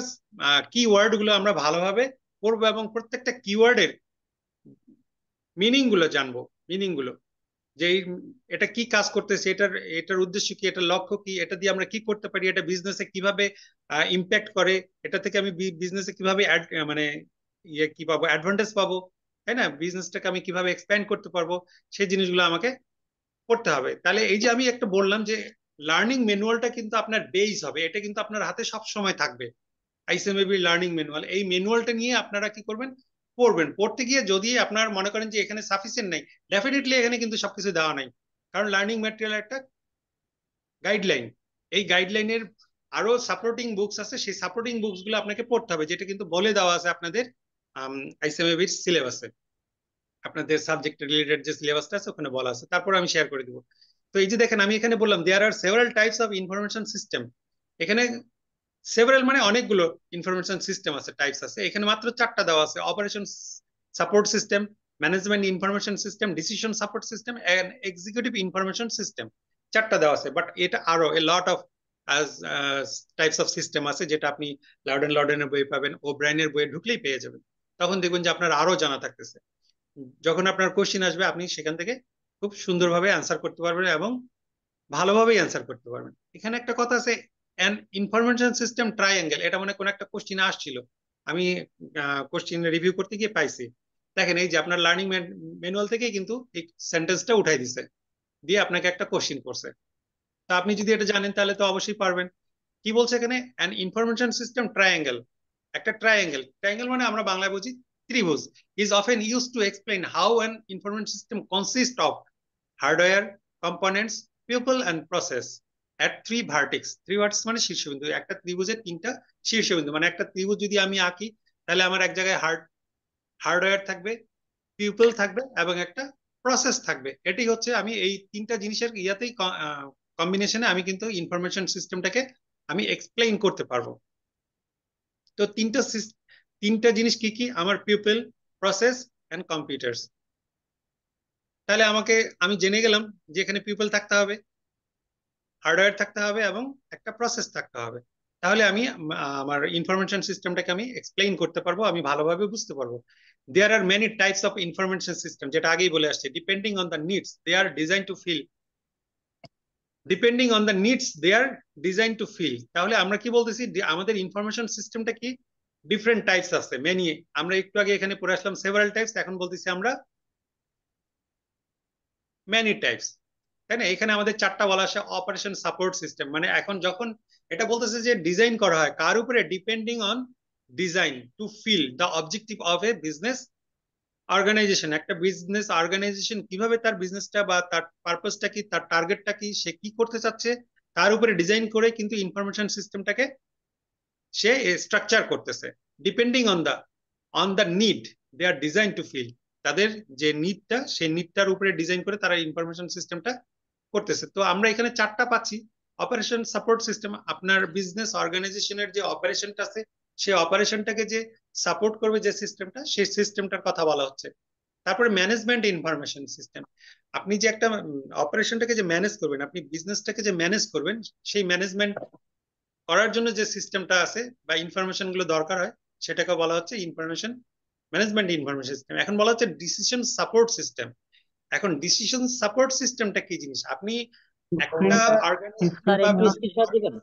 কিওয়ার্ড গুলো আমরা ভালোভাবে পড়বো এবং প্রত্যেকটা কিওয়ার্ডের মিনিং গুলো জানবো, মিনিং গুলো যে এটা কি কাজ করতেছে, এটার উদ্দেশ্য কি, এটার লক্ষ্য কি, এটা দিয়ে আমরা কি করতে পারি, এটা বিজনেসে কিভাবে ইম্প্যাক্ট করে, এটা থেকে আমি বিজনেসে কিভাবে মানে কি পাবো, অ্যাডভান্টেজ পাবো, তাই না? বিজনেসটাকে আমি কিভাবে এক্সপ্যান্ড করতে পারবো, সেই জিনিসগুলো আমাকে পড়তে হবে। তাহলে এই যে আমি একটা বললাম যে লার্নিং ম্যানুয়ালটা কিন্তু আপনার বেস হবে, এটা কিন্তু আপনার হাতে সব সময় থাকবে। আইসিএমএবি লার্নিং ম্যানুয়াল, এই ম্যানুয়ালটা নিয়ে আপনারা কি করবেন, পড়বেন। পড়তে গিয়ে যদি আপনার মনে করেন যে এখানে সাফিসিয়েন্ট নাই, ডেফিনেটলি এখানে কিন্তু সবকিছু দেওয়া নাই, কারণ লার্নিং ম্যাটেরিয়াল একটা গাইডলাইন। এই গাইডলাইনের আরো সাপোর্টিং বুকস আছে, সেই সাপোর্টিং বুকস গুলো আপনাকে পড়তে হবে, যেটা কিন্তু বলে দেওয়া আছে আপনাদের আইসিএমএবির সিলেবাসে, আপনাদের সাবজেক্ট রিলেটেড যে সিলেবাসটা আছে ওখানে বলা আছে। তারপর আমি শেয়ার করে দিব। তো এই যে দেখেন আমি এখানে বললাম there are several types of information system. এখানে সেভারাল মানে অনেকগুলো ইনফরমেশন সিস্টেম আছে, টাইপস আছে। এখানে মাত্র 4টা দেওয়া আছে: operation support system, management information system, decision support system and executive information system. 4টা দেওয়া আছে, বাট এটা আরো a lot of types of system আছে, যেটা আপনি লর্ডেনের বই পাবেন, ও ব্রাইনের বইয়ে ঢুকলেই পেয়ে যাবেন। তখন দেখবেন যে আপনার আরো জানা থাকতেছে। যখন আপনার কোশ্চিন আসবে আপনি সেখান থেকে খুব সুন্দরভাবে অ্যান্সার করতে পারবেন এবং ভালোভাবেই অ্যান্সার করতে পারবেন। এখানে একটা কথা আছে, অ্যান ইনফরমেশন সিস্টেম ট্রায়াঙ্গেল, এটা মানে কোন একটা কোশ্চিন আসছিল, আমি কোশ্চিন রিভিউ করতে গিয়ে পাইছি। দেখেন এই যে আপনার লার্নিং ম্যানুয়াল থেকে কিন্তু এই সেন্টেন্সটা উঠাই দিছে, দিয়ে আপনাকে একটা কোশ্চিন করছে। তা আপনি যদি এটা জানেন তাহলে তো অবশ্যই পারবেন। কি বলছে এখানে, অ্যান ইনফরমেশন সিস্টেম ট্রায়াঙ্গেল, একটা ট্রায়াঙ্গেল, ট্রায়াঙ্গেল মানে আমরা বাংলায় বুঝি ত্রিভুজ, is often used to explain how an information system consists of hardware, components, people and process at 3 vertex. 3 vertex মানে শীর্ষবিন্দু। একটা ত্রিভুজের 3টা শীর্ষবিন্দু, মানে একটা ত্রিভুজ যদি আমি আঁকি তাহলে আমার এক জায়গায় হার্ডওয়্যার থাকবে, পিপল থাকবে এবং একটা প্রসেস থাকবে। এটাই হচ্ছে আমি এই 3টা জিনিসের ইয়াতেই কম্বিনেশনে আমি কিন্তু ইনফরমেশন সিস্টেমটাকে আমি এক্সপ্লেইন করতে পারবো। তো তিনটা জিনিস কি কি, আমার পিপল, প্রসেস এন্ড কম্পিউটার্স। তাহলে আমি জেনে গেলাম যে এখানে পিপল থাকতে হবে, হার্ডওয়্যার থাকতে হবে এবং একটা প্রসেস থাকতে হবে। তাহলে আমি আমার ইনফরমেশন সিস্টেমটাকে আমি এক্সপ্লেইন করতে পারবো, আমি ভালোভাবে বুঝতে পারবো। There are many types of information system, যেটা আগেই বলে আসছে, depending on the needs they are design to fill, depending on the needs they are design to fill. তাহলে আমরা কি বলতেছি, আমাদের ইনফরমেশন সিস্টেমটা কি ডিফারেন্ট টাইপস আছে, মেনি। আমরা একটু আগে এখানে পড়ে আসলাম সেভারাল টাইপস, এখন বলতেছি আমরা মেনি টাইপস, তাই না? এখানে আমাদের 4টা বলা আছে। অপারেশন সাপোর্ট সিস্টেম মানে এখন যখন এটা বলতেছে যে ডিজাইন করা হয় কার উপরে, depending on design to fill the objective of a business organization. একটা বিজনেস অর্গানাইজেশন কিভাবে তার বিজনেসটা বা তার পারপাসটা কি, তার টার্গেটটা কি, সে কি করতে চাচ্ছে, তার উপরে ডিজাইন করে কিন্তু ইনফরমেশন সিস্টেমটাকে সে স্ট্রাকচার করতেছে। Depending on the need they are design to fill, তাদের যে নিডটা সেই নিডটার উপরে ডিজাইন করে তারা ইনফরমেশন সিস্টেমটা করতেছে। তো আমরা এখানে 4টা পাচ্ছি। অপারেশন সাপোর্ট সিস্টেম, আপনার বিজনেস অর্গানাইজেশনের যে অপারেশনটা আছে সেই অপারেশনটাকে যে সাপোর্ট করবে যে সিস্টেমটা, সেই সিস্টেমটার কথা বলা হচ্ছে। তারপরে ম্যানেজমেন্ট ইনফরমেশন সিস্টেম, আপনি যে একটা অপারেশনটাকে যে ম্যানেজ করবেন, আপনি বিজনেসটাকে যে ম্যানেজ করবেন, সেই ম্যানেজমেন্ট করার জন্য যে সিস্টেমটা আছে বা ইনফরমেশন গুলো দরকার হয় সেটাকে বলা হচ্ছে ইনফরমেশন ম্যানেজমেন্ট ইনফরমেশন সিস্টেম। এখন বলা হচ্ছে ডিসিশন সাপোর্ট সিস্টেম। এখন ডিসিশন সাপোর্ট সিস্টেমটা কি জিনিস, আপনি একটা স্যার একটু স্ক্রিনশট দিবেন।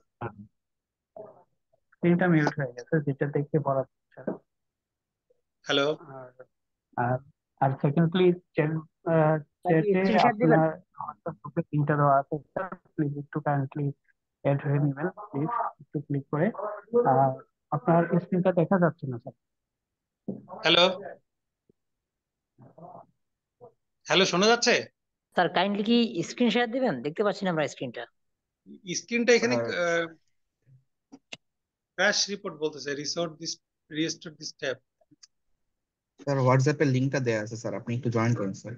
স্ক্রিনটা মিউট হয়ে গেছে, যেটা দেখে পড়া যাচ্ছে না। হ্যালো, আর আর সেকেন্ডলি চ্যাটে স্ক্রিনশট দিবেন। আপনার হোয়াটসঅ্যাপ গ্রুপে লিংকটা দেওয়া আছে, প্লিজ একটু কাইন্ডলি অ্যাড হয়ে নেবেন, প্লিজ একটু ক্লিক করে। আর আপনার স্ক্রিনটা দেখা যাচ্ছে না স্যার। হ্যালো, হ্যালো, শোনা যাচ্ছে? স্যার কাইন্ডলি কি স্ক্রিন শেয়ার দিবেন, দেখতে পাচ্ছি না আমরা স্ক্রিনটা। স্ক্রিনটা এখানে ক্র্যাশ রিপোর্ট বলতেছে, রিস্টোর দিস ট্যাব। স্যার হোয়াটসঅ্যাপে লিংকটা দেয়া আছে স্যার, আপনি একটু জয়েন করুন স্যার।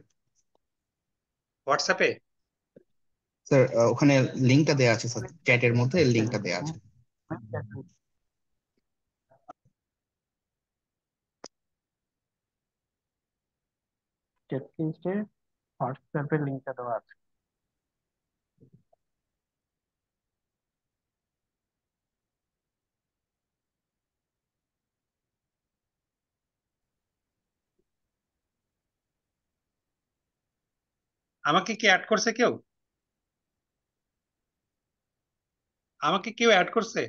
হোয়াটসঅ্যাপে স্যার ওখানে লিংকটা দেয়া আছে স্যার, চ্যাটের মধ্যে লিংকটা দেয়া আছে। চ্যাট লিস্টে হোয়াটসঅ্যাপের লিঙ্কটা দেওয়া আছে। আমাকে কি অ্যাড করছে কেউ? আমাকে কেউ অ্যাড করছে?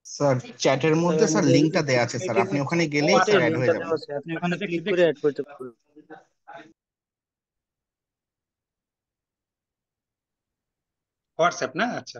স্যার চ্যাটের স্যার মধ্যে স্যার আমাদের লিঙ্কটা দেয়া আছে স্যার, মিটিং আপনি এর ওখানে ও গেলেই আচ্ছা চ্যাটে স্যার অ্যাড হয়ে লিঙ্কটা যাবেন। দেওয়া আছে, আপনি ওখানে দেখছি ক্লিক করে দেখছি। অ্যাড করতে পারবেন। হোয়াটসঅ্যাপ না? আচ্ছা।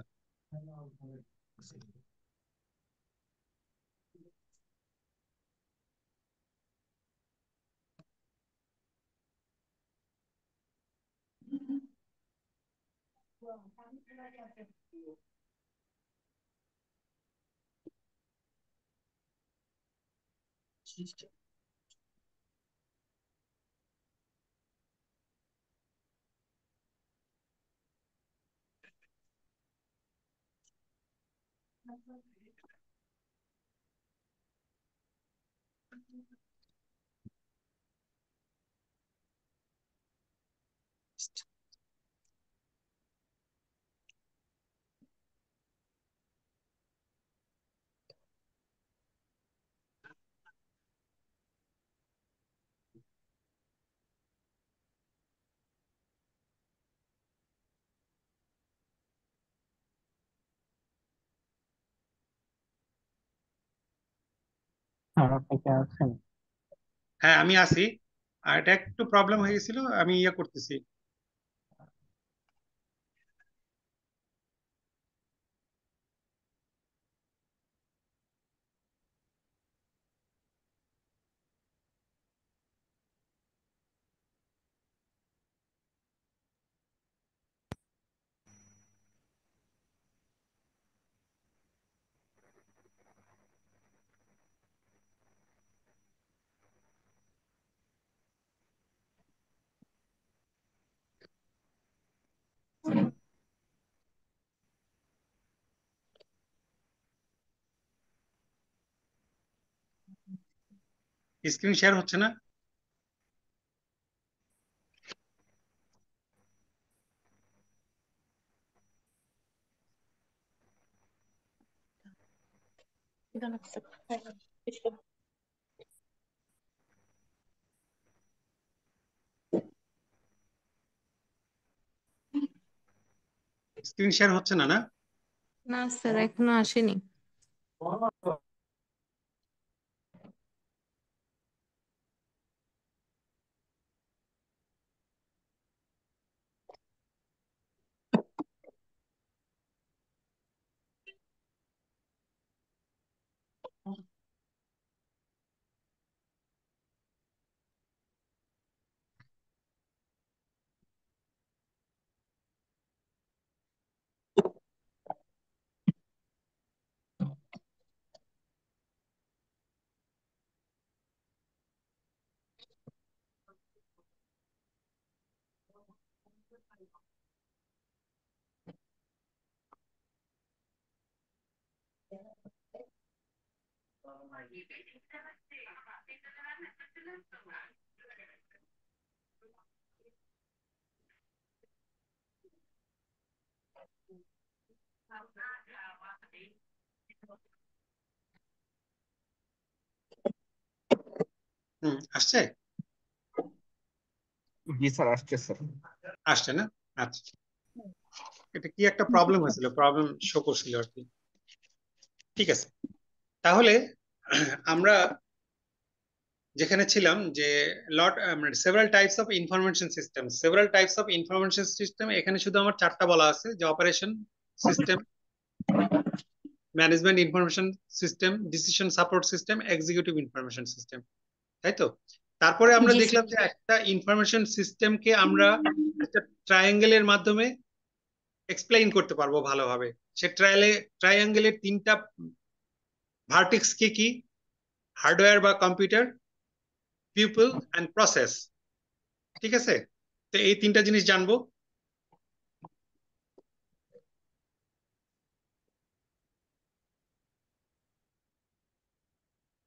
স্যার আপনি কি আছেন? হ্যাঁ আমি আছি। আর এটা একটু প্রবলেম হয়ে গেছিল, আমি ইয়ে করতেছি। স্ক্রিন শেয়ার হচ্ছে না? স্ক্রিন শেয়ার হচ্ছে না? না না স্যার এখনো আসেনি। আসছে? জি স্যার আসছে স্যার। আসছে না? আচ্ছা, এটা কি একটা প্রবলেম হয়েছিল, প্রবলেম শো করছিল আর কি। ঠিক আছে, তাহলে আমরা যেখানে ছিলাম যে lot several types of information system, several types of information system, এখানে শুধু আমার চারটা বলা আছে, যে operation system, management information system, decision support system, executive information system, তাই তো? তারপরে আমরা জি দেখলাম যে একটা ইনফরমেশন সিস্টেমকে আমরা একটা ট্রায়াঙ্গেলের মাধ্যমে এক্সপ্লেইন করতে পারবো ভালোভাবে। সে ট্রায়াঙ্গেলের তিনটা ভার্টেক্স কি কি? হার্ডওয়্যার বা কম্পিউটার, পিপল অ্যান্ড প্রসেস। ঠিক আছে, তো এই তিনটা জিনিস জানবো।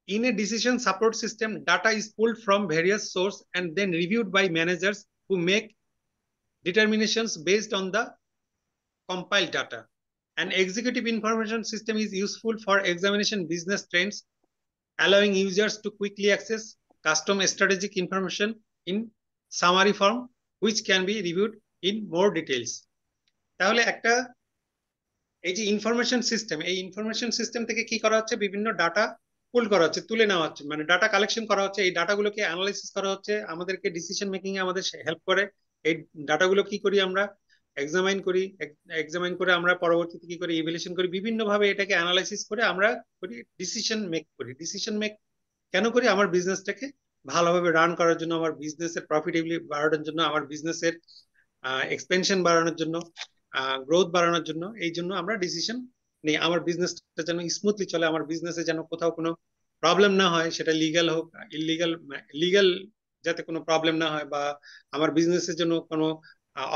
In a decision support system, data is pulled from various sources and then reviewed by managers who make determinations based on the compiled data. An executive information system is useful for examination business trends, allowing users to quickly access custom strategic information in summary form, which can be reviewed in more details. তাহলে একটা এই যে information system, এই information system থেকে কি করা হচ্ছে, বিভিন্ন ডাটা পুল করা হচ্ছে, তুলে নেওয়া হচ্ছে, মানে ডাটা কালেকশন করা হচ্ছে, এই ডাটাগুলোকে অ্যানালাইসিস করা হচ্ছে, আমাদেরকে ডিসিশন মেকিং এ আমাদের হেল্প করে। এই ডাটাগুলো কি করি আমরা, এক্সামাইন করি, এক্সামাইন করে আমরা পরবর্তীতে কি করি, ইভ্যালুয়েশন করি, বিভিন্ন ভাবে এটাকে অ্যানালাইসিস করে আমরা করি ডিসিশন মেক করি। ডিসিশন মেক কেন করি, আমার বিজনেসটাকে ভালোভাবে রান করার জন্য, আমার বিজনেসের প্রফিটেবিলিটি বাড়ানোর জন্য, আমার বিজনেসের এক্সপেনশন বাড়ানোর জন্য, গ্রোথ বাড়ানোর জন্য। এই জন্য আমরা ডিসিশন নেই, আমার বিজনেসটা যেন স্মুথলি চলে, আমার বিজনেসে যেন কোথাও কোনো প্রবলেম না হয়, সেটা লিগ্যাল হোক ইলিগাল, লিগ্যাল যাতে কোনো প্রবলেম না হয়, বা আমার বিজনেসের জন্য কোনো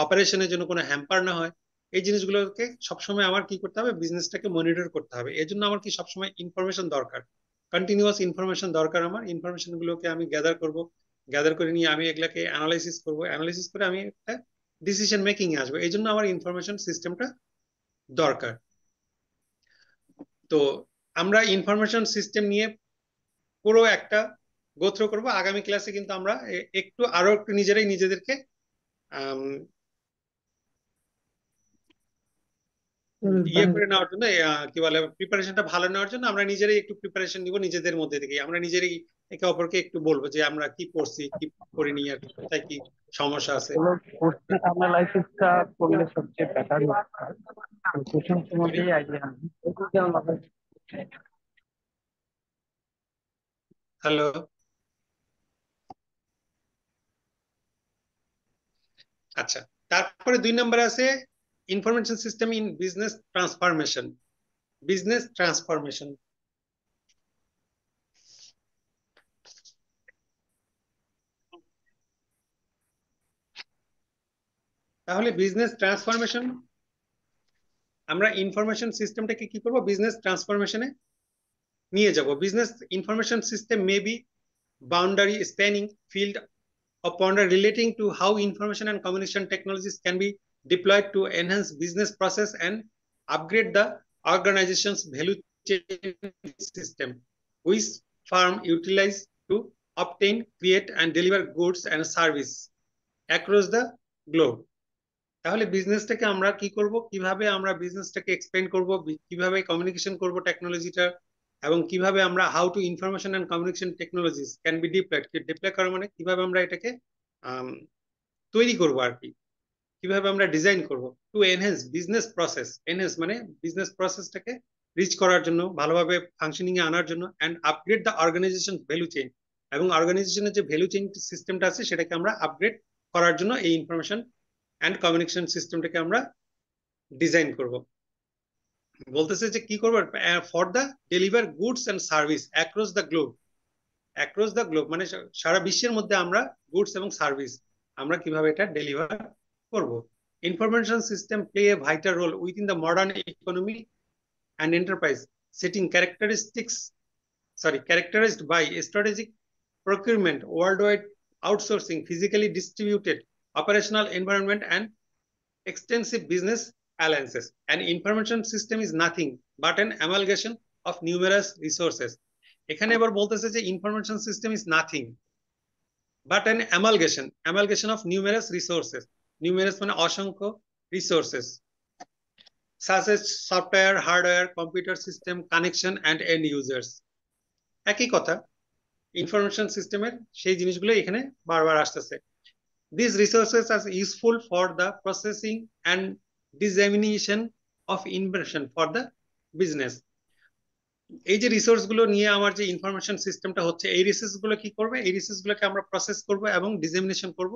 অপারেশনের জন্য কোনো হ্যাম্পার না হয়। এই জিনিসগুলোকে সবসময় আমার কি করতে হবে, বিজনেসটাকে মনিটর করতে হবে। এর জন্য আমার কি সবসময় ইনফরমেশন দরকার, কন্টিনিউয়াস ইনফরমেশন দরকার। আমার ইনফরমেশন গুলোকে আমি গ্যাদার করব, গ্যাদার করে নিয়ে আমি এগুলাকে অ্যানালাইসিস করব, অ্যানালাইসিস করে আমি একটা ডিসিশন মেকিং এ আসবো। এই জন্য আমার ইনফরমেশন সিস্টেমটা দরকার। তো আমরা ইনফরমেশন সিস্টেম নিয়ে পুরো একটা গোত্র করব। আগামী ক্লাসে কিন্তু আমরা একটু আরো একটু নিজেদেরকে ইয়ে করে নেওয়ার জন্য, কি বলে, প্রিপারেশনটা ভালো নেওয়ার জন্য আমরা নিজেরাই একটু প্রিপারেশন নিব নিজেদের মধ্যে থেকে। আমরা নিজেরাই একে অপরকে একটু বলবো যে আমরা কি পড়ছি, কি করিনি, আর কোথায় কি সমস্যা আছে। কোশ্চেন অ্যানালাইসিসটা করলে সবচেয়ে বেটার হয়, কোশ্চেন সম্বন্ধে আইডিয়া নেই। হ্যালো, আচ্ছা, তারপরে 2 নম্বরে আছে information system in business transformation. Business transformation, তাহলে বিজনেস ট্রান্সফরমেশন, আমরা ইনফরমেশন সিস্টেমটাকে কি করব, বিজনেস ট্রান্সফরমেশনে নিয়ে যাব। Business information system may be boundary spanning field of ponder relating to how information and communication technologies can be deployed to enhance business process and upgrade the organization's value chain system, which firm utilize to obtain, create and deliver goods and service across the globe. তাহলে বিজনেসটাকে আমরা কি করব, কিভাবে আমরা বিজনেসটাকে expand করব, কিভাবে communication করব টেকনোলজিটা, এবং কিভাবে আমরা how to information and communication technologies can be deployed. Deploy করা মানে কিভাবে আমরা এটাকে তৈরি করব, আর কি কিভাবে আমরা ডিজাইন করব to enhance business process. Enhance মানে বিজনেস প্রসেসটাকে রিচ করার জন্য, ভালোভাবে ফাংশনিং এ আনার জন্য, and upgrade the organization value chain, এবং অর্গানাইজেশনের যে ভ্যালু চেইন সিস্টেমটা আছে সেটাকে আমরা আপগ্রেড করার জন্য এই ইনফরমেশন এন্ড কমিউনিকেশন সিস্টেমটাকে আমরা ডিজাইন করব। বলতেছে যে কি করব, for the deliver goods and service across the globe. Across the globe মানে সারা বিশ্বের মধ্যে আমরা গুডস এবং সার্ভিস আমরা কিভাবে এটা ডেলিভার করব। Information system play a vital role within the modern economy and enterprise, setting characterized by strategic procurement, worldwide outsourcing, physically distributed operational environment, and extensive business alliances. An information system is nothing but an amalgamation of numerous resources. এখানে এবার বলতেছে যে information system is nothing but an amalgamation of numerous resources. Numerous মানে অসংখ্য resources such as software, hardware, computer system, connection and end users. একই কথা, information সিস্টেমের সেই জিনিসগুলো এখানে বারবার আসতেছে। These resources are useful for the processing and dissemination of information for the business. এই যে রিসোর্স গুলো নিয়ে আমার যে ইনফরমেশন সিস্টেমটা হচ্ছে, এই রিসোর্স গুলো কি করবে, এই রিসোর্স গুলোকে আমরা প্রসেস করব এবং ডিসেমিনেশন করব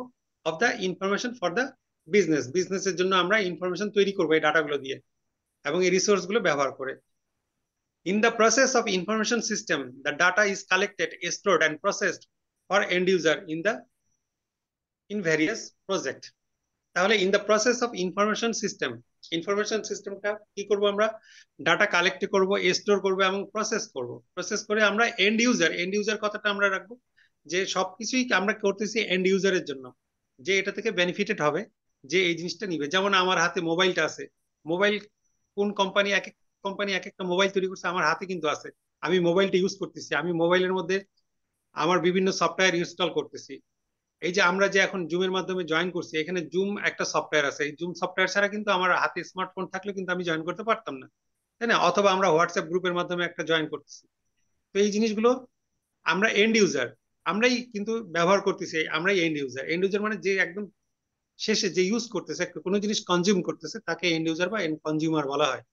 of the information for the business. বিজনেসের জন্য আমরা ইনফরমেশন তৈরি করব এই ডাটাগুলো দিয়ে এবং এই রিসোর্স গুলো ব্যবহার করে। In the process of information system, the data is collected, stored and processed for end user in various project. তাহলে in the process of information system, information সিস্টেমটা কি করব আমরা, ডাটা কালেক্ট করব, স্টোর করব এবং প্রসেস করে আমরা এন্ড ইউজার কথাটা আমরা রাখবো, যে সবকিছুই আমরা করতেছি এন্ড ইউজারের জন্য, যে এটা থেকে বেনিফিটেড হবে, যে এই জিনিসটা নিবে। যেমন আমার হাতে মোবাইলটা আছে, মোবাইল কোন কোম্পানি, এক এক কোম্পানি এক একটা মোবাইল তৈরি করছে, আমার হাতে কিন্তু আছে, আমি মোবাইলটা ইউজ করতেছি, আমি মোবাইলের মধ্যে আমার বিভিন্ন সফটওয়্যার ইনস্টল করতেছি। এই যে আমরা যে এখন জুমের মাধ্যমে জয়েন করছি, এখানে জুম একটা সফটওয়্যার আছে, এই জুম সফটওয়্যার ছাড়া কিন্তু আমার হাতে স্মার্টফোন থাকলে কিন্তু আমি জয়েন করতে পারতাম না, তাই না? অথবা আমরা হোয়াটসঅ্যাপ গ্রুপের মাধ্যমে একটা জয়েন করতেছি। তো এই জিনিসগুলো আমরা এন্ড ইউজার, আমরাই কিন্তু ব্যবহার করতেছি, আমরাই এন্ড ইউজার মানে যে একদম শেষে যে ইউজ করতেছে, কোনো জিনিস কনজিউম করতেছে, তাকে এন্ড ইউজার বা এন্ড কনজিউমার বলা হয়।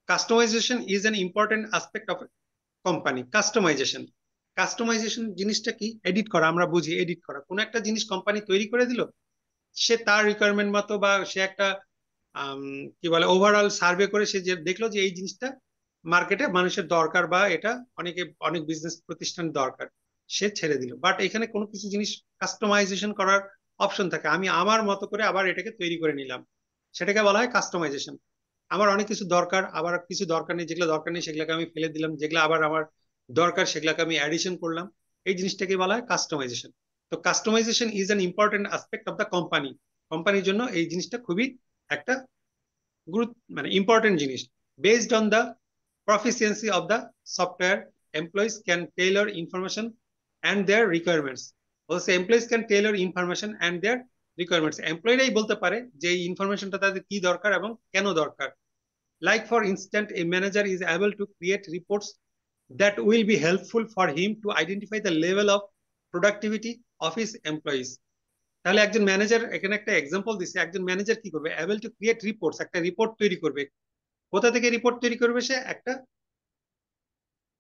Customization is an important aspect of company. Customization জিনিসটা কি? এডিট করা, আমরা বুঝি এডিট করা। কোনো একটা জিনিস কোম্পানি তৈরি করে দিল, সে তার রিকোয়ারমেন্ট মতো বা সে একটা কি বলে ওভারঅল সার্ভে করে সে যে দেখলো যে এই জিনিসটা মার্কেটে মানুষের দরকার বা এটা অনেক বিজনেস প্রতিষ্ঠানের দরকার, সে ছেড়ে দিল। বাট এখানে কোনো কিছু জিনিস কাস্টমাইজেশন করার অপশন থাকে, আমি আমার মতো করে আবার এটাকে তৈরি করে নিলাম, সেটাকে বলা হয় কাস্টমাইজেশন। আমার অনেক কিছু দরকার, আবার কিছু দরকার নেই, যেগুলো দরকার নেই সেগুলোকে আমি ফেলে দিলাম, যেগুলো আবার আমার দরকার সেগুলোকে আমি অ্যাডিশন করলাম, এই জিনিসটাকে বলা হয় কাস্টমাইজেশন। তো customization is an important aspect of the company. কোম্পানির জন্য এই জিনিসটা খুবই একটা মানে ইম্পর্টেন্ট জিনিস। Based on the proficiency of the software, employees can tailor information and their requirements. Also employees can tailor information and their requirements. এমপ্লয়িরাই বলতে পারে যে এই ইনফরমেশনটা তাদের কি দরকার এবং কেন দরকার। Like for instance, a manager is able to create reports that will be helpful for him to identify the level of productivity of his employees. তাহলে একজন ম্যানেজার, এখানে একটা এক্সাম্পল দিছে, একজন ম্যানেজার কি করবে? অ্যাবল টু ক্রিয়েট রিপোর্টস, একটা report তৈরি করবে। কোথা থেকে রিপোর্ট তৈরি করবে? সে একটা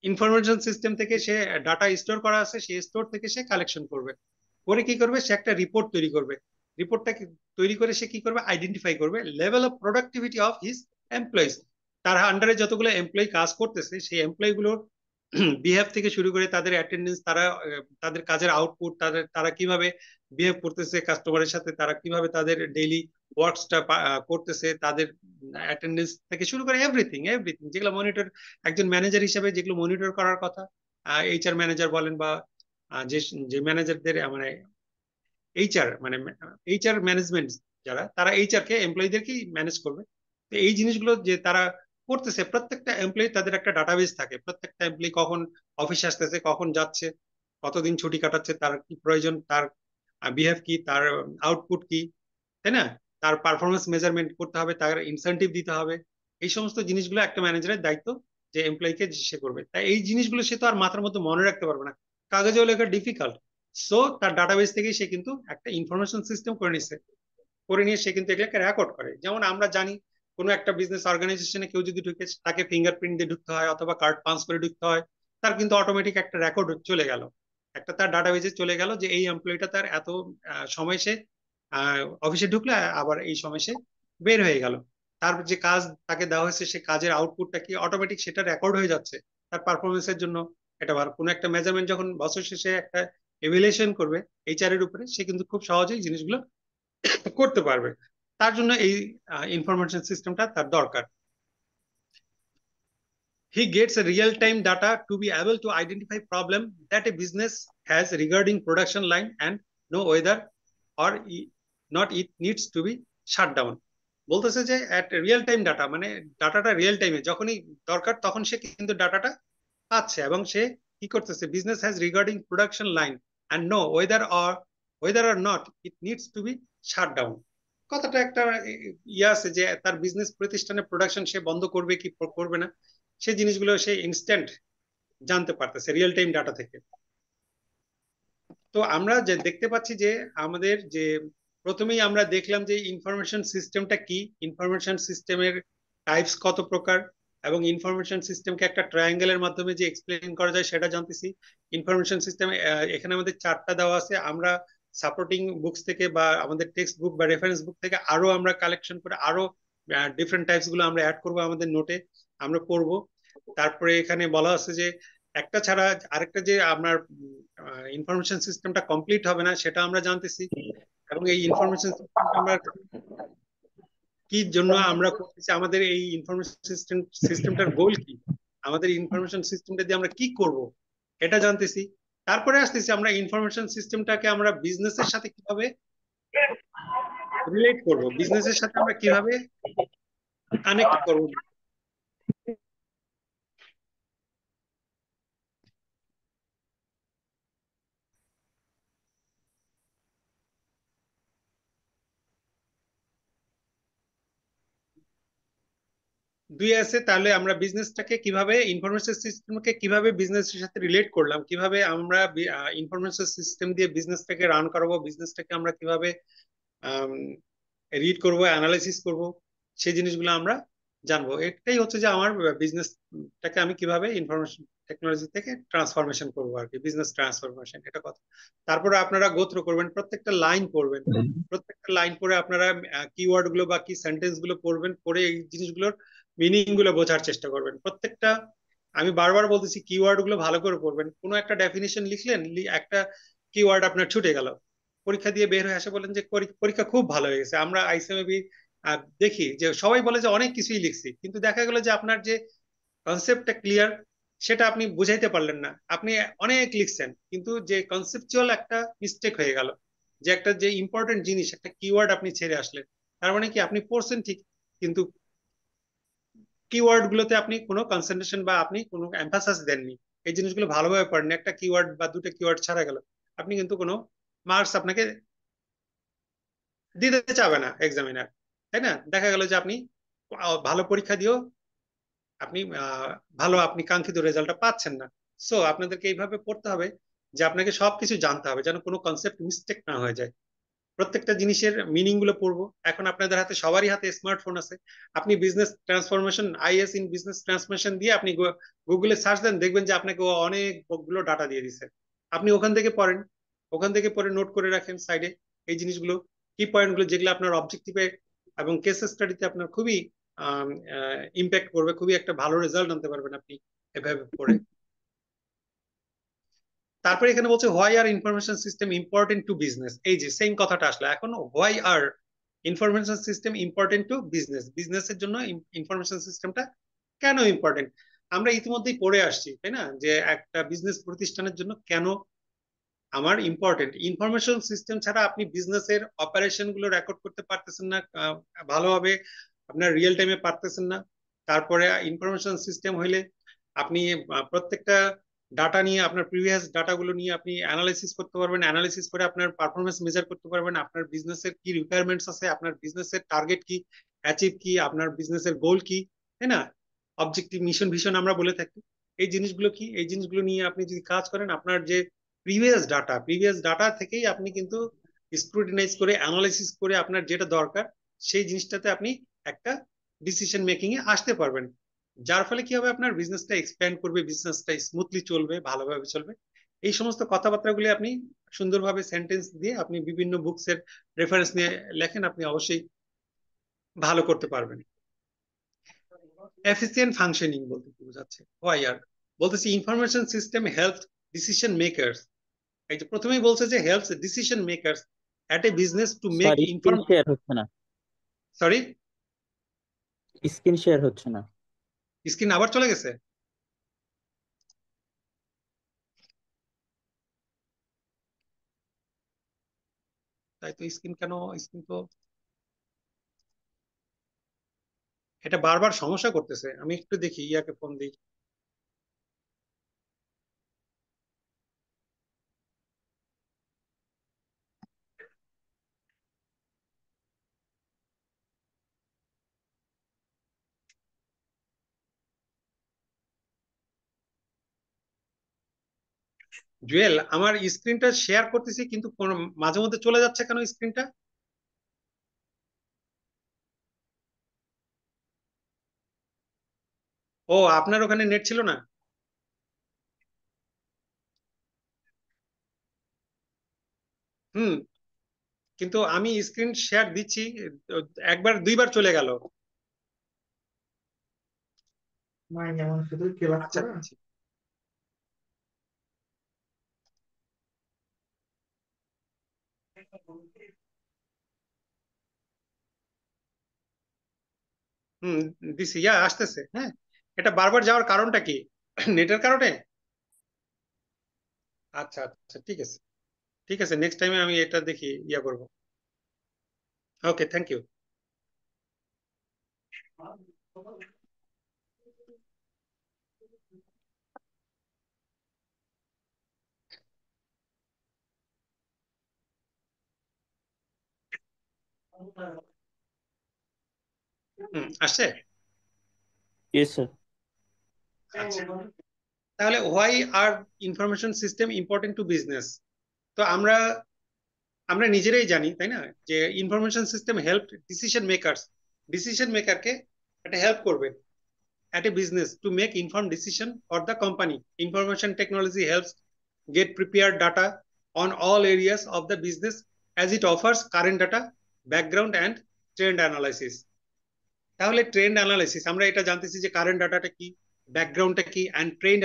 ইনফরমেশন সিস্টেম থেকে, সে ডাটা স্টোর করা আছে, সেই স্টোর থেকে সে কালেকশন করবে, করে কি করবে? সে একটা রিপোর্ট তৈরি করবে। রিপোর্টটা তৈরি করে সে কি করবে? আইডেন্টিফাই করবে level of productivity of his employees. তার আন্ডারে যতগুলো এমপ্লয়ি কাজ করতেছে, সেই এমপ্লয়ি গুলোর বিহেভ থেকে শুরু করে তাদের অ্যাটেন্ডেন্স, তাদের কাজের আউটপুট, তারা কিভাবে বিহেভ করতেছে কাস্টমারের সাথে, তারা কিভাবে তাদের ডেইলি ওয়ার্কসটা করতেছে, তাদের অ্যাটেন্ডেন্স থেকে শুরু করে এভরিথিং যেগুলো মনিটর, একজন ম্যানেজার হিসেবে যেগুলো মনিটর করার কথা, এইচআর ম্যানেজার বলেন বা যে ম্যানেজারদের মানে এইচআর ম্যানেজমেন্ট যারা, তারা এইচআর কে এমপ্লয়ীদেরকেই ম্যানেজ করবে। তো এই জিনিসগুলো যে তারা করতেছে, প্রত্যেকটা এমপ্লয়ি তাদের একটা ডাটাবেস থাকে, প্রত্যেকটা এমপ্লয়ি কখন অফিসে আসতেছে, কখন যাচ্ছে, কতদিন ছুটি কাটাচ্ছে, তার কি প্রয়োজন, তার বিহেভ কি, তার আউটপুট কি, তাই না? তার পারফরমেন্স মেজারমেন্ট করতে হবে, তার ইনসেন্টিভ দিতে হবে। এই সমস্ত জিনিসগুলো একটা ম্যানেজারের দায়িত্ব, যে এমপ্লয়িকে সে করবে। তাই এই জিনিসগুলো সে তো আর মাথার মধ্যে মনে রাখতে পারবে না, কাগজেও লেখা ডিফিকাল্ট। সো তার ডাটাবেস থেকে সে কিন্তু একটা ইনফরমেশন সিস্টেম করে নিচ্ছে, করে নিয়ে সে কিন্তু এগুলোকে রেকর্ড করে। যেমন আমরা জানি কোনো একটা বিজনেস অর্গানাইজেশনে কেউ যদি ঢুকে, তাকে ফিঙ্গারপ্রিন্ট দিয়ে ঢুকতে হয় অথবা কার্ড পাঞ্চ করে ঢুকতে হয়, তার কিন্তু অটোমেটিক একটা রেকর্ড চলে গেল, একটা তার ডাটাবেসে চলে গেল যে এই এমপ্লয়িটা তার এত সময় সে অফিসে ঢুকলে, আবার এই সময় সে বের হয়ে গেল। তার যে কাজ তাকে দেওয়া হয়েছে, সে কাজের আউটপুটটা কি অটোমেটিক সেটা রেকর্ড হয়ে যাচ্ছে তার পারফরমেন্সের জন্য। এটা ভালো, কোনো একটা মেজারমেন্ট যখন বছর শেষে একটা এভালুয়েশন করবে এইচআর এর উপরে, সে কিন্তু খুব সহজেই জিনিসগুলো করতে পারবে। তার জন্য এই ইনফরমেশন সিস্টেমটা তার দরকার। He gets a real-time data to be able to identify problem that a business has regarding production line and know whether or not it needs to be shut down. বলতেছে যে at real time data, মানে ডাটাটা real টাইমে যখনই দরকার তখন সে কিন্তু ডাটাটা পাচ্ছে, এবং সে কি করতেছে? Business has regarding production line and know whether or not it needs to be shut down. কথাটা একটা আছে যে তার বিজনেস প্রতিষ্ঠানে প্রোডাকশন সে বন্ধ করবে কি করবে না, সেই জিনিসগুলো সে ইনস্ট্যান্ট জানতে পারতেছে রিয়েল টাইম ডাটা থেকে। তো আমরা যে দেখতে পাচ্ছি যে আমাদের যে প্রথমেই আমরা দেখলাম যে ইনফরমেশন সিস্টেমটা কি, ইনফরমেশন সিস্টেমের টাইপস কত প্রকার, এবং ইনফরমেশন সিস্টেমকে একটা ট্রায়াঙ্গেলের মাধ্যমে যে এক্সপ্লেন করা যায় সেটা জানতেছি। ইনফরমেশন সিস্টেম এখানে আমাদের 4টা দেওয়া আছে, আমরা সাপোর্টিং বুকস থেকে বা আমাদের টেক্সট বুক বা রেফারেন্স বুক থেকে আরো আমরা কালেকশন করে আরো ডিফারেন্ট টাইপস গুলো আমরা অ্যাড করবো আমাদের নোটে, আমরা পড়বো। তারপরে এখানে বলা আছে যে একটা ছাড়া আরেকটা যে আপনার ইনফরমেশন সিস্টেমটা কমপ্লিট হবে না, সেটা আমরা জানতেছি। এবং এই ইনফরমেশন সিস্টেমটা আমরা কি জন্য আমরা করতেছি, আমাদের এই ইনফরমেশন সিস্টেমটার গোল কি, আমাদের ইনফরমেশন সিস্টেমটা দিয়ে আমরা কি করব এটা জানতেছি। তারপরে আসতেছি আমরা ইনফরমেশন সিস্টেমটাকে আমরা বিজনেসের সাথে কিভাবে রিলেট করব, বিজনেসের সাথে আমরা কিভাবে কানেক্ট করব। দুই আছে, তাহলে আমরা বিজনেসটাকে কিভাবে, ইনফরমেশন সিস্টেমকে কিভাবে বিজনেসের সাথে রিলেট করলাম, কিভাবে আমরা ইনফরমেশন সিস্টেম দিয়ে বিজনেসটাকে রান করাবো, বিজনেসটাকে আমরা কিভাবে রিড করব, অ্যানালাইসিস করব, সেই জিনিসগুলো আমরা জানবো। এটাই হচ্ছে যে আমার বিজনেসটাকে আমি কিভাবে ইনফরমেশন টেকনোলজি থেকে ট্রান্সফরমেশন করবো আর কি, বিজনেস ট্রান্সফরমেশন এটা কথা। তারপরে আপনারা গো থ্রু করবেন, প্রত্যেকটা লাইন পড়বেন, প্রত্যেকটা লাইন পড়ে আপনারা কিওয়ার্ড গুলো বা কি সেন্টেন্স গুলো পড়বেন, পড়ে এই জিনিসগুলোর মিনিং গুলো বোঝার চেষ্টা করবেন। প্রত্যেকটা, আমি বারবার বলতেছি, কিওয়ার্ড গুলো ভালো করে পড়বেন। কোনো একটা ডেফিনিশন লিখলেন, একটা কিওয়ার্ড আপনার ছুটে গেল, পরীক্ষা দিয়ে বের হয়ে আসে বলেন যে পরীক্ষা খুব ভালো হয়ে গেছে। আমরা আইসিএমবি দেখি যে সবাই বলে যে অনেক কিছুই লিখছি, কিন্তু দেখা গেল যে আপনার যে কনসেপ্টটা ক্লিয়ার সেটা আপনি বুঝাইতে পারলেন না। আপনি অনেক লিখছেন কিন্তু যে কনসেপচুয়াল একটা মিস্টেক হয়ে গেল, যে একটা যে ইম্পর্টেন্ট জিনিস, একটা কিওয়ার্ড আপনি ছেড়ে আসলেন। তার মানে কি, আপনি পড়ছেন ঠিক কিন্তু কিওয়ার্ড গুলোতে আপনি কোনো কনসেন্ট্রেশন বা আপনি কোনো এমফাসাস দেননি, এই জিনিসগুলো ভালোভাবে পড়েন। একটা কিওয়ার্ড বা দুটো কিওয়ার্ড ছাড়া গেল, আপনি কিন্তু কোনো মার্কস আপনাকে দিতে চাবে না এক্সামিনার, তাই না? দেখা গেল যে আপনি ভালো পরীক্ষা দিয়েও আপনি ভালো আপনি কাঙ্ক্ষিত রেজাল্টটা পাচ্ছেন না। সো আপনাদেরকে এইভাবে পড়তে হবে যে আপনাকে সবকিছু জানতে হবে, যেন কোনো কনসেপ্ট মিস্টেক না হয়ে যায়। প্রত্যেকটা জিনিসের মিনিং গুলো পড়বো। এখন আপনাদের হাতে, সবারই হাতে স্মার্টফোন আছে। আপনি business transformation, is in business transformation দিয়ে আপনি গুগলে সার্চ দেন, দেখবেন যে আপনাকে ও অনেকগুলো ডাটা দিয়ে দিছে। আপনি ওখান থেকে পড়েন, ওখান থেকে পড়ে নোট করে রাখেন সাইডে এই জিনিসগুলো, কি পয়েন্ট গুলো যেগুলো আপনার অবজেক্টিভে এবং কেস স্টাডিতে আপনার খুবই ইম্প্যাক্ট করবে, খুবই একটা ভালো রেজাল্ট আনতে পারবেন আপনি এভাবে পড়ে। তারপরে এখানে বলছে why are information system important to business. এই যে সেম কথাটা আসলে এখন, why are information system important to business, বিজনেসের জন্য ইনফরমেশন সিস্টেমটা কেন ইম্পর্টেন্ট আমরা ইতিমধ্যেই পড়ে আসছি, তাই না? যে একটা বিজনেস প্রতিষ্ঠানের জন্য কেন আমার ইম্পর্টেন্ট। ইনফরমেশন সিস্টেম ছাড়া আপনি বিজনেসের অপারেশন গুলো রেকর্ড করতে পারতেছেন না ভালোভাবে, আপনার রিয়েল টাইমে পারতেছেন না। তারপরে ইনফরমেশন সিস্টেম হইলে আপনি প্রত্যেকটা ডাটা নিয়ে, আপনার প্রিভিয়াস ডাটাগুলো নিয়ে আপনি অ্যানালাইসিস করতে পারবেন, অ্যানালাইসিস করে আপনার পারফরমেন্স মেজার করতে পারবেন, আপনার বিজনেসের কি রিকোয়ারমেন্টস আছে, আপনার বিজনেসের টার্গেট কি, অ্যাচিভ কি, আপনার বিজনেসের গোল কি, তাই না? অবজেক্টিভ, মিশন, ভিশন আমরা বলে থাকি। এই জিনিসগুলো কি, এই জিনিসগুলো নিয়ে আপনি যদি কাজ করেন, আপনার যে প্রিভিয়াস ডাটা থেকেই আপনি কিন্তু স্ক্রুটিনাইজ করে, অ্যানালাইসিস করে আপনার যেটা দরকার সেই জিনিসটাতে আপনি একটা ডিসিশন মেকিং এ আসতে পারবেন। যার ফলে কি হবে, আপনার বিজনেসটা এক্সপ্যান্ড করবে, বিজনেসটা স্মুথলি চলবে, ভালোভাবে চলবে। এই সমস্ত কথাবার্তাগুলি আপনি সুন্দরভাবে সেন্টেন্স দিয়ে আপনি বিভিন্ন বুকসের রেফারেন্স নিয়ে লেখেন, আপনি অবশ্যই ভালো করতে পারবেন। এফিসিয়েন্ট ফাংশনিং বলতে কি বোঝাচ্ছে, হোয়াই আর বলতেছি information system help decision makers. এই যে প্রথমেই বলছে যে helps decision makers at A business to make sir screen inform. Share হচ্ছে না, সরি, স্ক্রিন শেয়ার হচ্ছে না। স্ক্রিন আবার চলে গেছে? তাই তো, স্ক্রিন কেন, স্ক্রিন তো এটা বারবার সমস্যা করতেছে। আমি একটু দেখি, ইয়াকে ফোন দিই। জুয়েল, আমার স্ক্রিনটা শেয়ার করতেছি কিন্তু মাঝে মধ্যে চলে যাচ্ছে কেন স্ক্রিনটা? ও, আপনার ওখানে নেট ছিল না? হুম, কিন্তু আমি স্ক্রিন শেয়ার দিচ্ছি, একবার দুইবার চলে গেল। আচ্ছা, দিচ্ছি। দিছি, আসতেছে। হ্যাঁ, এটা বারবার যাওয়ার কারণটা কি? নেটের কারণে? আচ্ছা আচ্ছা, ঠিক আছে ঠিক আছে, নেক্সট টাইমে আমি এটা দেখি করব। ওকে, থ্যাংক ইউ। আসছে? Yes sir. আচ্ছা, তাহলে why are information system important to business? তো আমরা আমরা নিজেরাই জানি, তাই না, যে ইনফরমেশন সিস্টেম হেল্প ডিসিশন মেকারকে একটা হেল্প করবে at a business to make informed decision for the company. Information technology helps get prepared data on all areas of the business as it offers current data, background and trend analysis. তাহলে trend analysis, আমরা এটা জানতেছি যে current ডাটাটা কি, ব্যাকগ্রাউন্ডটা কি, and trend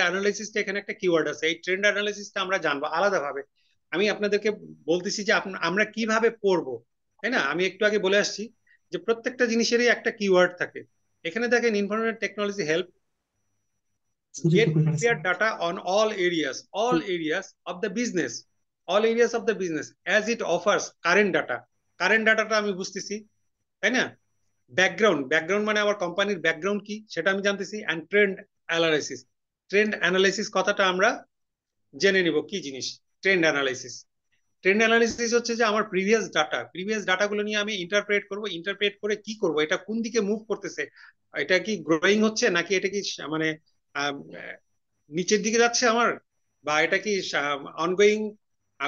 অ্যানালাইসিসটা এখানে একটা কিওয়ার্ড আছে। এই ট্রেন্ড অ্যানালাইসিসটা আমরা জানবো আলাদাভাবে। আমি আপনাদেরকে বলতেছি যে আমরা কিভাবে পড়বো, তাই না? আমি একটু আগে বলে আসছি যে প্রত্যেকটা জিনিসেরই একটা কিওয়ার্ড থাকে। এখানে দেখেন, information technology help get prepared data on all areas of the business, as it offers current data। Current ডাটাটা আমি বুঝতেছি, তাই না? ব্যাকগ্রাউন্ড মানে আমার কোম্পানির ব্যাকগ্রাউন্ড কি সেটা আমি জানতেছি। অ্যান্ড ট্রেন্ড অ্যানালাইসিস কথাটা আমরা জেনে নিব কি জিনিস। ট্রেন্ড অ্যানালাইসিস হচ্ছে যে আমার প্রিভিয়াস ডাটাগুলো নিয়ে আমি ইন্টারপ্রেট করে কি করব, এটা কোন দিকে মুভ করতেছে, এটা কি গ্রোয়িং হচ্ছে নাকি এটা কি মানে নিচের দিকে যাচ্ছে আমার, বা এটা কি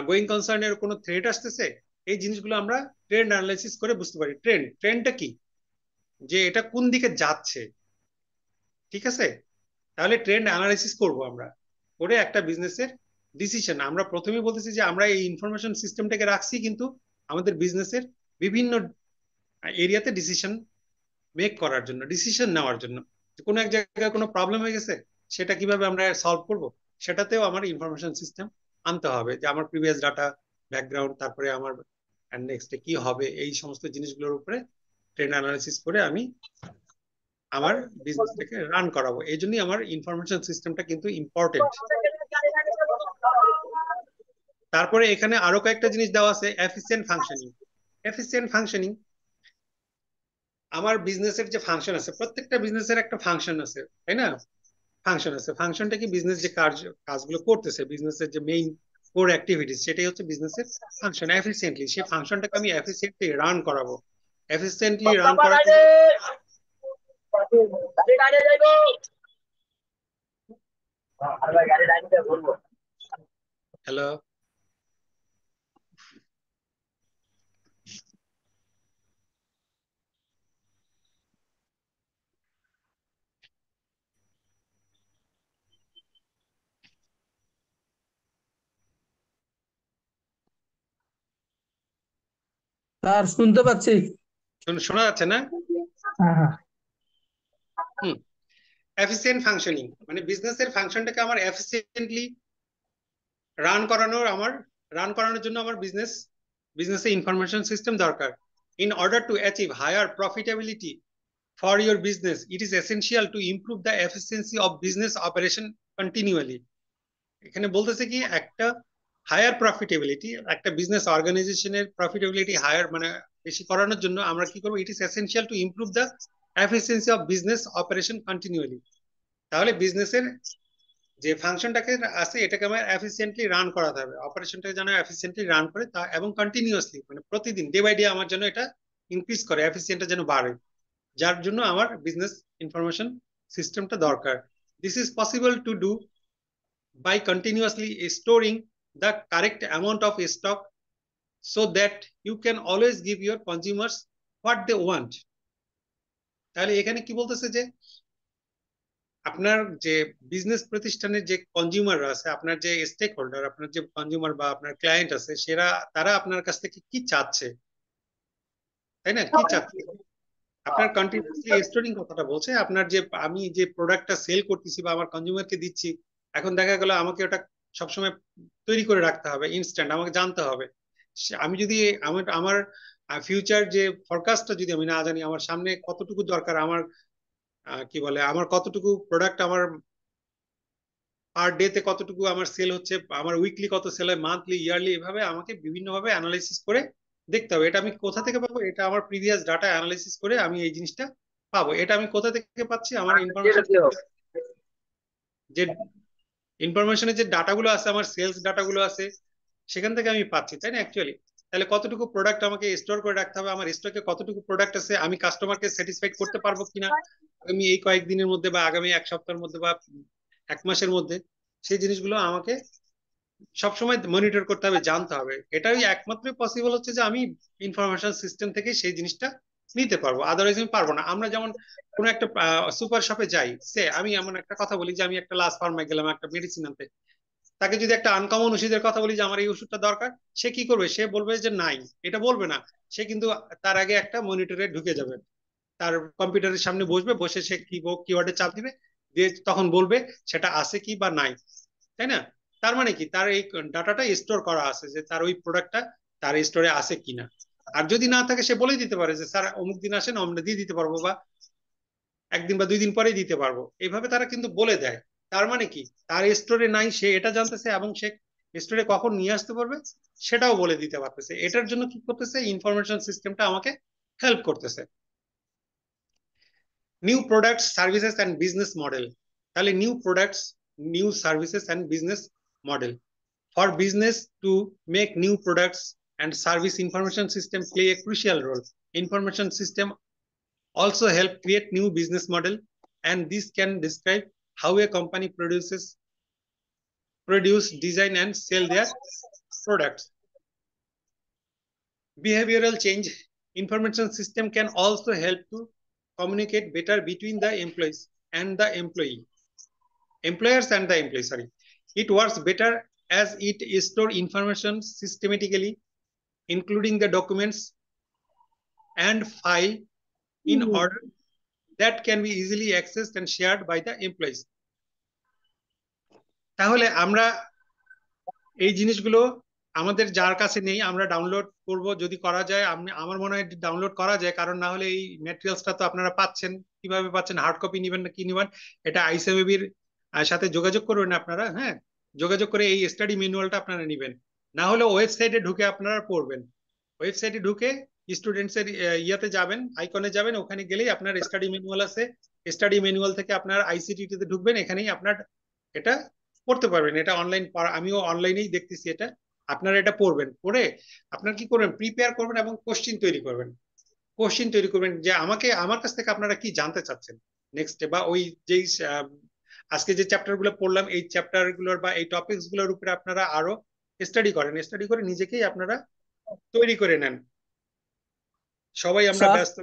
গোয়িং কনসার্নের কোনো থ্রেট আসতেছে। এই জিনিসগুলো আমরা ট্রেন্ড অ্যানালাইসিস করে বুঝতে পারি। ট্রেন্ডটা কি, যে এটা কোন দিকে যাচ্ছে, ঠিক আছে? তাহলে ট্রেন্ড অ্যানালাইসিস করব আমরা, করে একটা বিজনেসের ডিসিশন। আমরা প্রথমেই বলতেছি যে আমরা এই ইনফরমেশন সিস্টেমটাকে রাখছি কিন্তু আমাদের বিজনেসের বিভিন্ন এরিয়াতে ডিসিশন নেওয়ার জন্য। কোনো এক জায়গায় কোনো প্রবলেম হয়ে গেছে, সেটা কিভাবে আমরা সলভ করব, সেটাতেও আমার ইনফরমেশন সিস্টেম আনতে হবে। যে আমার প্রিভিয়াস ডাটা, ব্যাকগ্রাউন্ড, তারপরে আমার নেক্সটে কি হবে, এই সমস্ত জিনিসগুলোর উপরে ট্রেন্ড অ্যানালাইসিস করে আমি আমার বিজনেসটাকে রান করাবো। এই জন্যই আমার ইনফরমেশন সিস্টেমটা কিন্তু ইম্পর্টেন্ট। তারপরে এখানে আরো কয়েকটা জিনিস দেওয়া আছে। এফিসিয়েন্ট ফাংশনিং, আমার বিজনেসের যে ফাংশন আছে, প্রত্যেকটা বিজনেসের একটা ফাংশন আছে, তাই না? ফাংশনটা কি, বিজনেস যে কাজগুলো করতেছে, বিজনেসের যে মেইন কোর অ্যাক্টিভিটিস, সেটাই হচ্ছে বিজনেসের ফাংশন। এফিসিয়েন্টলি সেই ফাংশনটাকে আমি এফিসিয়েন্টলি রান করাবো। হ্যালো, স্যার শুনতে পাচ্ছি। শোনা যাচ্ছে না? হ্যাঁ। এফিসিয়েন্ট ফাংশনিং মানে বিজনেসের ফাংশনটাকে আমার এফিসিয়েন্টলি রান করানোর জন্য আমার বিজনেসে ইনফরমেশন সিস্টেম দরকার। In order to achieve higher profitability for your business, it is essential to improve the efficiency of business operation continually। এখানে বলতেছে কি, একটা হায়ার প্রফিটেবিলিটি, একটা বিজনেস অর্গানাইজেশনের প্রফিটেবিলিটি হায়ার মানে বেশি করানোর জন্য আমরা কি করবো? It is essential to improve the efficiency of business operation continually. তাহলে বিজনেসের যে ফাংশনটাকে আছে এটাকে আমার এফিসিয়েন্টলি রান করাতে হবে। অপারেশনটাকে যেন এফিসিয়েন্টলি রান করে তা, এবং কন্টিনিউয়াসলি মানে প্রতিদিন ডে বাই ডে আমার জন্য এটা ইনক্রিজ করে, এফিসিয়েন্টটা যেন বাড়ে, যার জন্য আমার বিজনেস ইনফরমেশন সিস্টেমটা দরকার। This is possible to do by continuously storing the correct amount of stock so that you can always give your consumers what they want। তাহলে এখানে কি বলতেছে যে আপনার যে বিজনেস প্রতিষ্ঠানের যে কনজিউমাররা আছে, আপনার যে স্টেক হোল্ডার, আপনার যে কনজিউমার বা আপনার ক্লায়েন্ট আছে, তারা আপনার কাছ থেকে কি চাচ্ছে, তাই না? কি চাচ্ছে আপনার কন্টিনিউয়াসলি স্টোরিং কথাটা বলছে। আপনার যে আমি যে প্রোডাক্টটা সেল করতেছি বা আমার কনজিউমারকে দিচ্ছি, এখন দেখা গেল আমাকে ওটা সবসময় তৈরি করে রাখতে হবে ইনস্ট্যান্ট, আমাকে জানতে হবে। আমি যদি আমার ফিউচার যে ফরকাস্টটা যদি আমি না জানি, আমার সামনে কতটুকু দরকার, আমার কি বলে, আমার কতটুকু প্রোডাক্ট, আমার পার ডে তে কতটুকু আমার সেল হচ্ছে, আমার উইকলি কত সেল হয়, মান্থলি, ইয়ারলি, এভাবে আমাকে বিভিন্নভাবে অ্যানালাইসিস করে দেখতে হবে। এটা আমি কোথা থেকে পাবো? এটা আমার প্রিভিয়াস ডাটা অ্যানালাইসিস করে আমি এই জিনিসটা পাবো। এটা আমি কোথা থেকে পাচ্ছি? আমার ইনফরমেশন, যে ইনফরমেশনের যে ডাটাগুলো আছে, আমার সেলস ডাটাগুলো আছে, সেখান থেকে আমি পাচ্ছি, তাই না অ্যাকচুয়ালি? তাহলে কতটুকু প্রোডাক্ট আমাকে স্টোর করে রাখতে হবে, আমার স্টকে কতটুকু প্রোডাক্ট আছে, আমি কাস্টমারকে স্যাটিসফাইড করতে পারবো কিনা আগামী এই কয়েকদিনের মধ্যে, বা আগামী এক সপ্তাহের মধ্যে, বা এক মাসের মধ্যে, সেই জিনিসগুলো আমাকে সবসময় মনিটর করতে হবে, জানতে হবে। এটাই একমাত্র পসিবল হচ্ছে যে আমি ইনফরমেশন সিস্টেম থেকে সেই জিনিসটা নিতে পারবো, আদারওয়াইজ আমি পারবো না। আমরা যেমন কোনো একটা সুপার শপে যাই, আমি এমন একটা কথা বলি যে আমি একটা লাস্ট ফার্মায় গেলাম একটা মেডিসিন আনতে, তাকে যদি একটা আনকমন ওষুধের কথা বলি যে আমার এই ওষুধটা দরকার, সে কি করবে? সে বলবে যে নাই, এটা বলবে না। সে কিন্তু তার আগে একটা মনিটরে ঢুকে যাবে, তার কম্পিউটারের সামনে বসবে, বসে সে কিওয়ার্ডে চাপ দিবে, দিয়ে তখন বলবে সেটা আছে কি বা নাই, তাই না? তার মানে কি, তার এই ডাটাটা স্টোর করা আছে যে তার ওই প্রোডাক্টটা তার স্টোরে আছে কিনা। আর যদি না থাকে, সে বলে দিতে পারে যে স্যার অমুক দিন আসেন, আমরা দিয়ে দিতে পারবো, বা একদিন বা 2 দিন পরেই দিতে পারবো। এইভাবে তারা কিন্তু বলে দেয়। তার মানে কি, তার স্টোরে নাই, সে এটা জানতেছে, এবং সে স্টোরে কখন নিয়ে আসতে পারবে সেটাও বলে দিতে পারতেছে। এটার জন্য কি করতেছে? ইনফরমেশন সিস্টেমটা আমাকে হেল্প করতেছে। New products, services and business model. তাহলে new products, new services and business model. For business to make new products and service, information system play a crucial role. Information system also help create new business model, and this can describe how a company produce, design and sell their products. Behavioral change. Information system can also help to communicate better between the employees and the employers and the employees. Sorry, it works better as it store information systematically, including the documents and file in order that can be easily accessed and shared by the employees. তাহলে আমরা এই জিনিসগুলো আমাদের যার কাছে নেই, আমরা download করব, যদি করা যায়। আমার মনে হয় ডাউনলোড করা যায়, কারণ না হলে এই ম্যাটেরিয়ালসটা তো আপনারা পাচ্ছেন, কিভাবে পাচ্ছেন? হার্ড কপি নেবেন না কি নেবেন, এটা আইসিএমএবির সাথে যোগাযোগ করবেন আপনারা। হ্যাঁ, যোগাযোগ করে এই স্টাডি ম্যানুয়ালটা আপনারা নেবেন, না হলে ওয়েবসাইটে ঢুকে আপনারা পড়বেন। ওয়েবসাইটে ঢুকে স্টুডেন্টস এর ইয়াতে যাবেন, আইকনে যাবেন, ওখানে গেলেই আপনার স্টাডি ম্যানুয়াল আছে। স্টাডি ম্যানুয়াল থেকে আপনার আইসিটি তে ঢুকবেন, এখানেই আপনার এটা পড়তে পারবেন। এটা অনলাইন, আমিও অনলাইনেই দেখতেছি এটা। আপনারা এটা পড়বেন, পড়ে আপনার কি করবেন? প্রিপেয়ার করবেন এবং কোশ্চিন তৈরি করবেন। কোশ্চিন তৈরি করবেন যে আমার কাছ থেকে আপনারা কি জানতে চাচ্ছেন নেক্সট, বা ওই যেই আজকে যে চ্যাপ্টার গুলো পড়লাম, এই চ্যাপ্টার গুলোর বা এই টপিকস গুলোর উপরে আপনারা আরো স্টাডি করেন, স্টাডি করে নিজেকেই আপনারা তৈরি করে নেন। সবাই আমরা ব্যস্ত।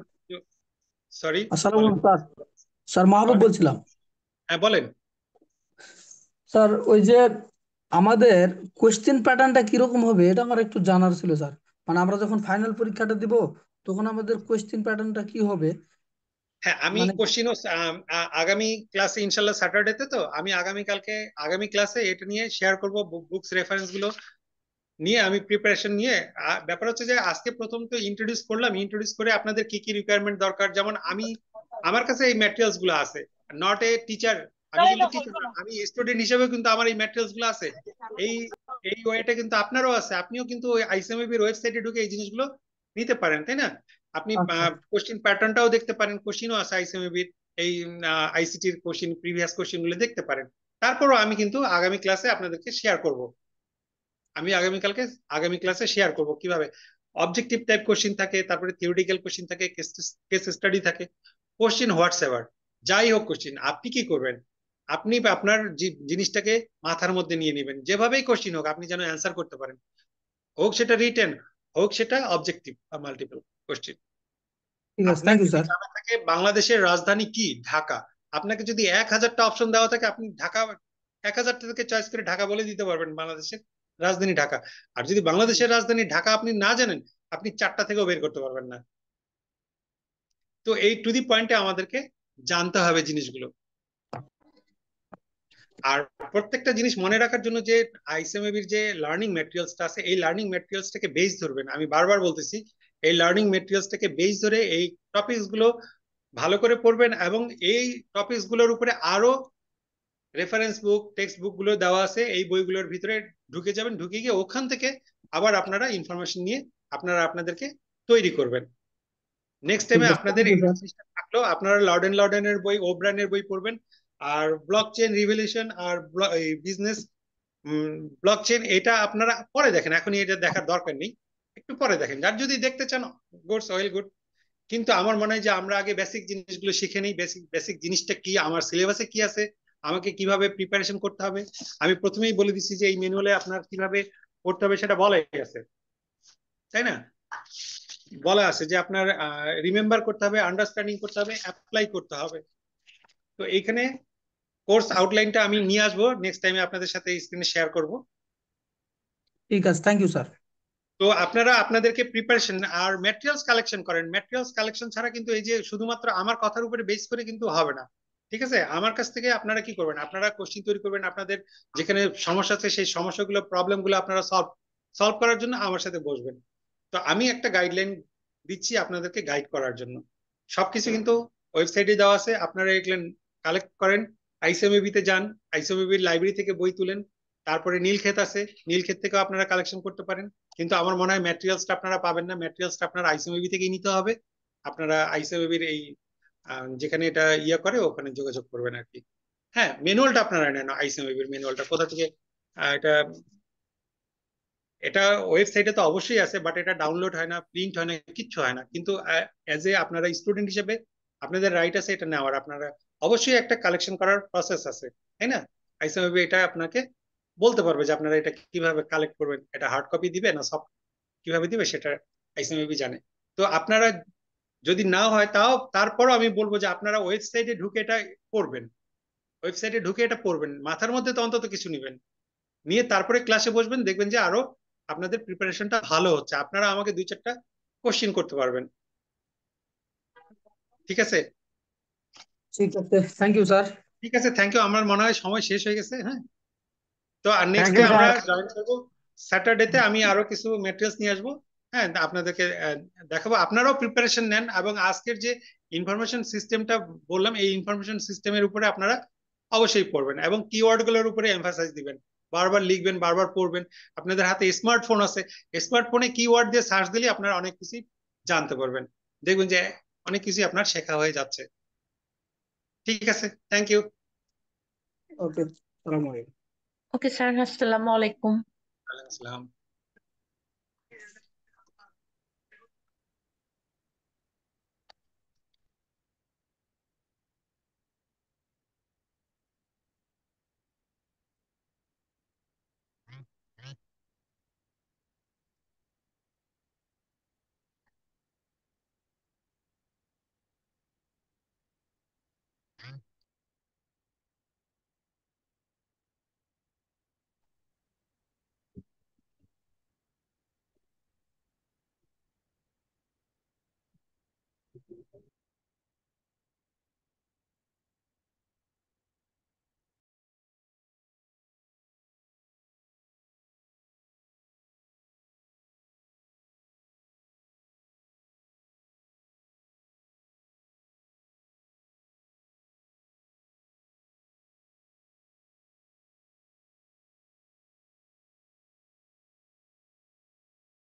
সরি, স্যার মাহবুব বলছিলাম। হ্যাঁ বলেন। স্যার ওই যে আমাদের কোশ্চেন প্যাটার্নটা কিরকম হবে এটা আমার একটু জানার ছিল স্যার। মানে আমরা যখন ফাইনাল পরীক্ষাটা দিব তখন আমাদের কোশ্চেন প্যাটার্নটা কি হবে? হ্যাঁ, আমি কোশ্চিনও আগামী ক্লাসে, ইনশাল্লাহ স্যাটারডেতে, তো আমি আগামী ক্লাসে এটা নিয়ে শেয়ার করব, বুকস রেফারেন্স গুলো নিয়ে আমি প্রিপারেশন নিয়ে। ব্যাপার হচ্ছে যে আজকে প্রথম তো ইন্ট্রোডিউস করলাম, ইন্ট্রোডিউস করে আপনাদের কি কি রিকোয়ারমেন্ট দরকার, যেমন আমার কাছে এই ম্যাটেরিয়ালস গুলো আছে, নট এ টিচার, আমি কিন্তু টিচার না, আমি স্টুডেন্ট হিসেবে কিন্তু আমার এই ম্যাটেরিয়ালস গুলো আছে। এই এই ওয়েটা কিন্তু আপনারও আছে, আপনিও কিন্তু ওই আইসিএমএবির ওয়েবসাইটে ঢুকে এই জিনিসগুলো নিতে পারেন, তাই না? আপনি কোশ্চিন প্যাটার্নটাও দেখতে পারেন, কোশ্চিনও আছে আইসিএমএবির, এই আইসিটির কোশ্চিন, প্রিভিয়াস কোশ্চিন গুলো দেখতে পারেন। তারপরও আমি কিন্তু আগামী ক্লাসে আপনাদেরকে শেয়ার করব। আমি আগামী ক্লাসে শেয়ার করব কিভাবে অবজেক্টিভ টাইপ কোশ্চিন থাকে, তারপরে থিওরিটিক্যাল কোশ্চিন থাকে, কেস স্টাডি থাকে, কোশ্চিন হোয়াটসএভার, যাই হোক কোশ্চিন, আপনি কি করবেন? আপনি আপনার জিনিসটাকে মাথার মধ্যে নিয়ে নেবেন, যেভাবেই কোশ্চিন হোক আপনি যেন অ্যান্সার করতে পারেন, হোক সেটা রিটেন, হোক সেটা অবজেক্টিভ বা মাল্টিপল কোশ্চিন। থাকে বাংলাদেশের রাজধানী কি? ঢাকা। আপনাকে যদি 1000টা অপশন দেওয়া থাকে, আপনি ঢাকা 1000টা থেকে চয়েস করে ঢাকা বলে দিতে পারবেন, বাংলাদেশের রাজধানী ঢাকা। আর যদি বাংলাদেশের রাজধানী ঢাকা আপনি না জানেন, আপনি 4টা থেকেও বের করতে পারবেন না। তো এই টু দি পয়েন্টে আমাদেরকে জানতে হবে জিনিসগুলো। আর প্রত্যেকটা জিনিস মনে রাখার জন্য যে আইসিএমএবির যে লার্নিং ম্যাটেরিয়ালসটা আছে, এই লার্নিং ম্যাটেরিয়ালসটাকে বেস ধরবেন। আমি বারবার বলতেছি, এই লার্নিং মেটেরিয়ালসটাকে বেস ধরে এই টপিকস গুলো ভালো করে পড়বেন, এবং এই টপিকস গুলোর উপরে আরো রেফারেন্স বুক, টেক্সট বুক গুলো দেওয়া আছে, এই বইগুলোর ভিতরে ঢুকে যাবেন, ঢুকে গিয়ে ওখান থেকে আবার আপনারা ইনফরমেশন নিয়ে আপনারা আপনাদেরকে তৈরি করবেন। নেক্সট ঠিক টাইমে আছে, আপনাদের থ্যাংক ইউ এই স্যার। জিনিসটা থাকলো, আপনারা লর্ডেন লর্ডেনের বই, ওব্রানের বই পড়বেন, আর ব্লক চেইন রিভলিউশন আর বিজনেস ব্লক চেইন এটা আপনারা পরে দেখেন, এখনই এটা দেখার দরকার নেই, একটু পরে দেখেন, যার যদি দেখতে চান গুডস ওয়েল গুড। কিন্তু আমার মনে হয় যে আমরা আগে বেসিক জিনিসগুলো শিখে নিই, বেসিক বেসিক জিনিসটা কি, আমার সিলেবাসে কি আছে, আমাকে কিভাবে প্রিপারেশন করতে হবে। আমি প্রথমেই বলে দিচ্ছি যে এই ম্যানুয়ালে আপনার কিভাবে করতে হবে সেটা বলাই আছে, তাই না? বলা আছে যে আপনার রিমেম্বার করতে হবে, আন্ডারস্ট্যান্ডিং করতে হবে, অ্যাপ্লাই করতে হবে। তো এইখানে কোর্স আউটলাইনটা আমি নিয়ে আসবো নেক্সট টাইমে, আপনাদের সাথে স্ক্রিনে শেয়ার করব। ঠিক আছে, থ্যাংক ইউ স্যার। তো আপনারা আপনাদেরকে প্রিপারেশন আর ম্যাটেরিয়ালস কালেকশন করেন। ম্যাটেরিয়ালস কালেকশন ছাড়া কিন্তু এই যে শুধুমাত্র আমার কথার উপরে বেস করে কিন্তু হবে না, ঠিক আছে? আমার কাছ থেকে আপনারা কি করবেন, আপনারা কোশ্চিন তৈরি করবেন, আপনাদের যেখানে সমস্যা আছে সেই সমস্যাগুলো, প্রবলেমগুলো আপনারা সলভ সলভ করার জন্য আমার সাথে বসবেন। তো আমি একটা গাইডলাইন দিচ্ছি আপনাদেরকে গাইড করার জন্য। সবকিছু কিন্তু ওয়েবসাইটে দেওয়া আছে, আপনারা এগুলো কালেক্ট করেন, আইসিএমএবি তে যান, আইসিএমএবির লাইব্রেরি থেকে বই তুলেন, তারপরে নীলক্ষেত আছে, নীলক্ষেত থেকেও আপনারা কালেকশন করতে পারেন। কিন্তু আমার মনে হয় ম্যাটেরিয়ালসটা আপনারা পাবেন না, ম্যাটেরিয়ালসটা আপনারা আইসিএমএবি থেকেই নিতে হবে। আপনারা আইসিএমএবির এই যেখানে এটা ইয়া করে ওখানে যোগাযোগ করবেন আর কি। হ্যাঁ, ম্যানুয়ালটা আপনারা নেন, আইসিএমএবির ম্যানুয়ালটা কোথা থেকে এটা, এটা ওয়েবসাইটে তো অবশ্যই আছে, বাট এটা ডাউনলোড হয় না, প্রিন্ট হয় না, কিচ্ছু হয় না। কিন্তু অ্যাজ এ আপনারা স্টুডেন্ট হিসেবে আপনাদের রাইট আছে এটা নেওয়ার, আপনারা অবশ্যই একটা কালেকশন করার প্রসেস আছে, তাই না? আইসিএমবি এটা আপনাকে বলতে পারবে যে আপনারা এটা কিভাবে কালেক্ট করবেন, এটা হার্ড কপি দিবে না সফট কিভাবে দিবে, সেটা আইসিএমবি জানে। তো আপনারা যদি না হয় তাও তারপরও আমি বলবো যে আপনারা ওয়েবসাইটে ঢুকে এটা পড়বেন, ওয়েবসাইটে ঢুকে এটা পড়বেন, মাথার মধ্যে তো অন্তত কিছু নিবেন, নিয়ে তারপরে ক্লাসে বসবেন, দেখবেন যে আরো আপনাদের প্রিপারেশনটা ভালো হচ্ছে, আপনারা আমাকে 2-4টা কোশ্চিন করতে পারবেন। ঠিক আছে? ঠিক আছে, থ্যাংক ইউ স্যার। ঠিক আছে, থ্যাংক ইউ। আমার মনে হয় সময় শেষ হয়ে গেছে। হ্যাঁ, তো আর থ্যাংক নেক্সট ডে ইউ আমরা স্যার। জয়েন করবো স্যাটারডেতে। আমি আরো কিছু মেটেরিয়ালস নিয়ে আসবো, হ্যাঁ, আপনাদেরকে দেখাবো। আপনারাও প্রিপারেশন নেন, এবং আজকের যে ইনফরমেশন সিস্টেমটা বললাম, এই ইনফরমেশন সিস্টেমের উপরে আপনারা অবশ্যই পড়বেন, এবং কিওয়ার্ড গুলোর উপরে এমফাসাইজ দিবেন, বারবার লিখবেন, বারবার পড়বেন। আপনাদের হাতে স্মার্টফোন আছে, স্মার্টফোনে কিওয়ার্ড দিয়ে সার্চ দিলে আপনারা অনেক কিছু জানতে পারবেন, দেখবেন যে অনেক কিছু আপনার শেখা হয়ে যাচ্ছে। ঠিক আছে, থ্যাংক ইউ। ওকে, আসসালামু আলাইকুম। ওকে স্যার, আসসালামু আলাইকুম। ওয়ালাইকুম আসসালাম।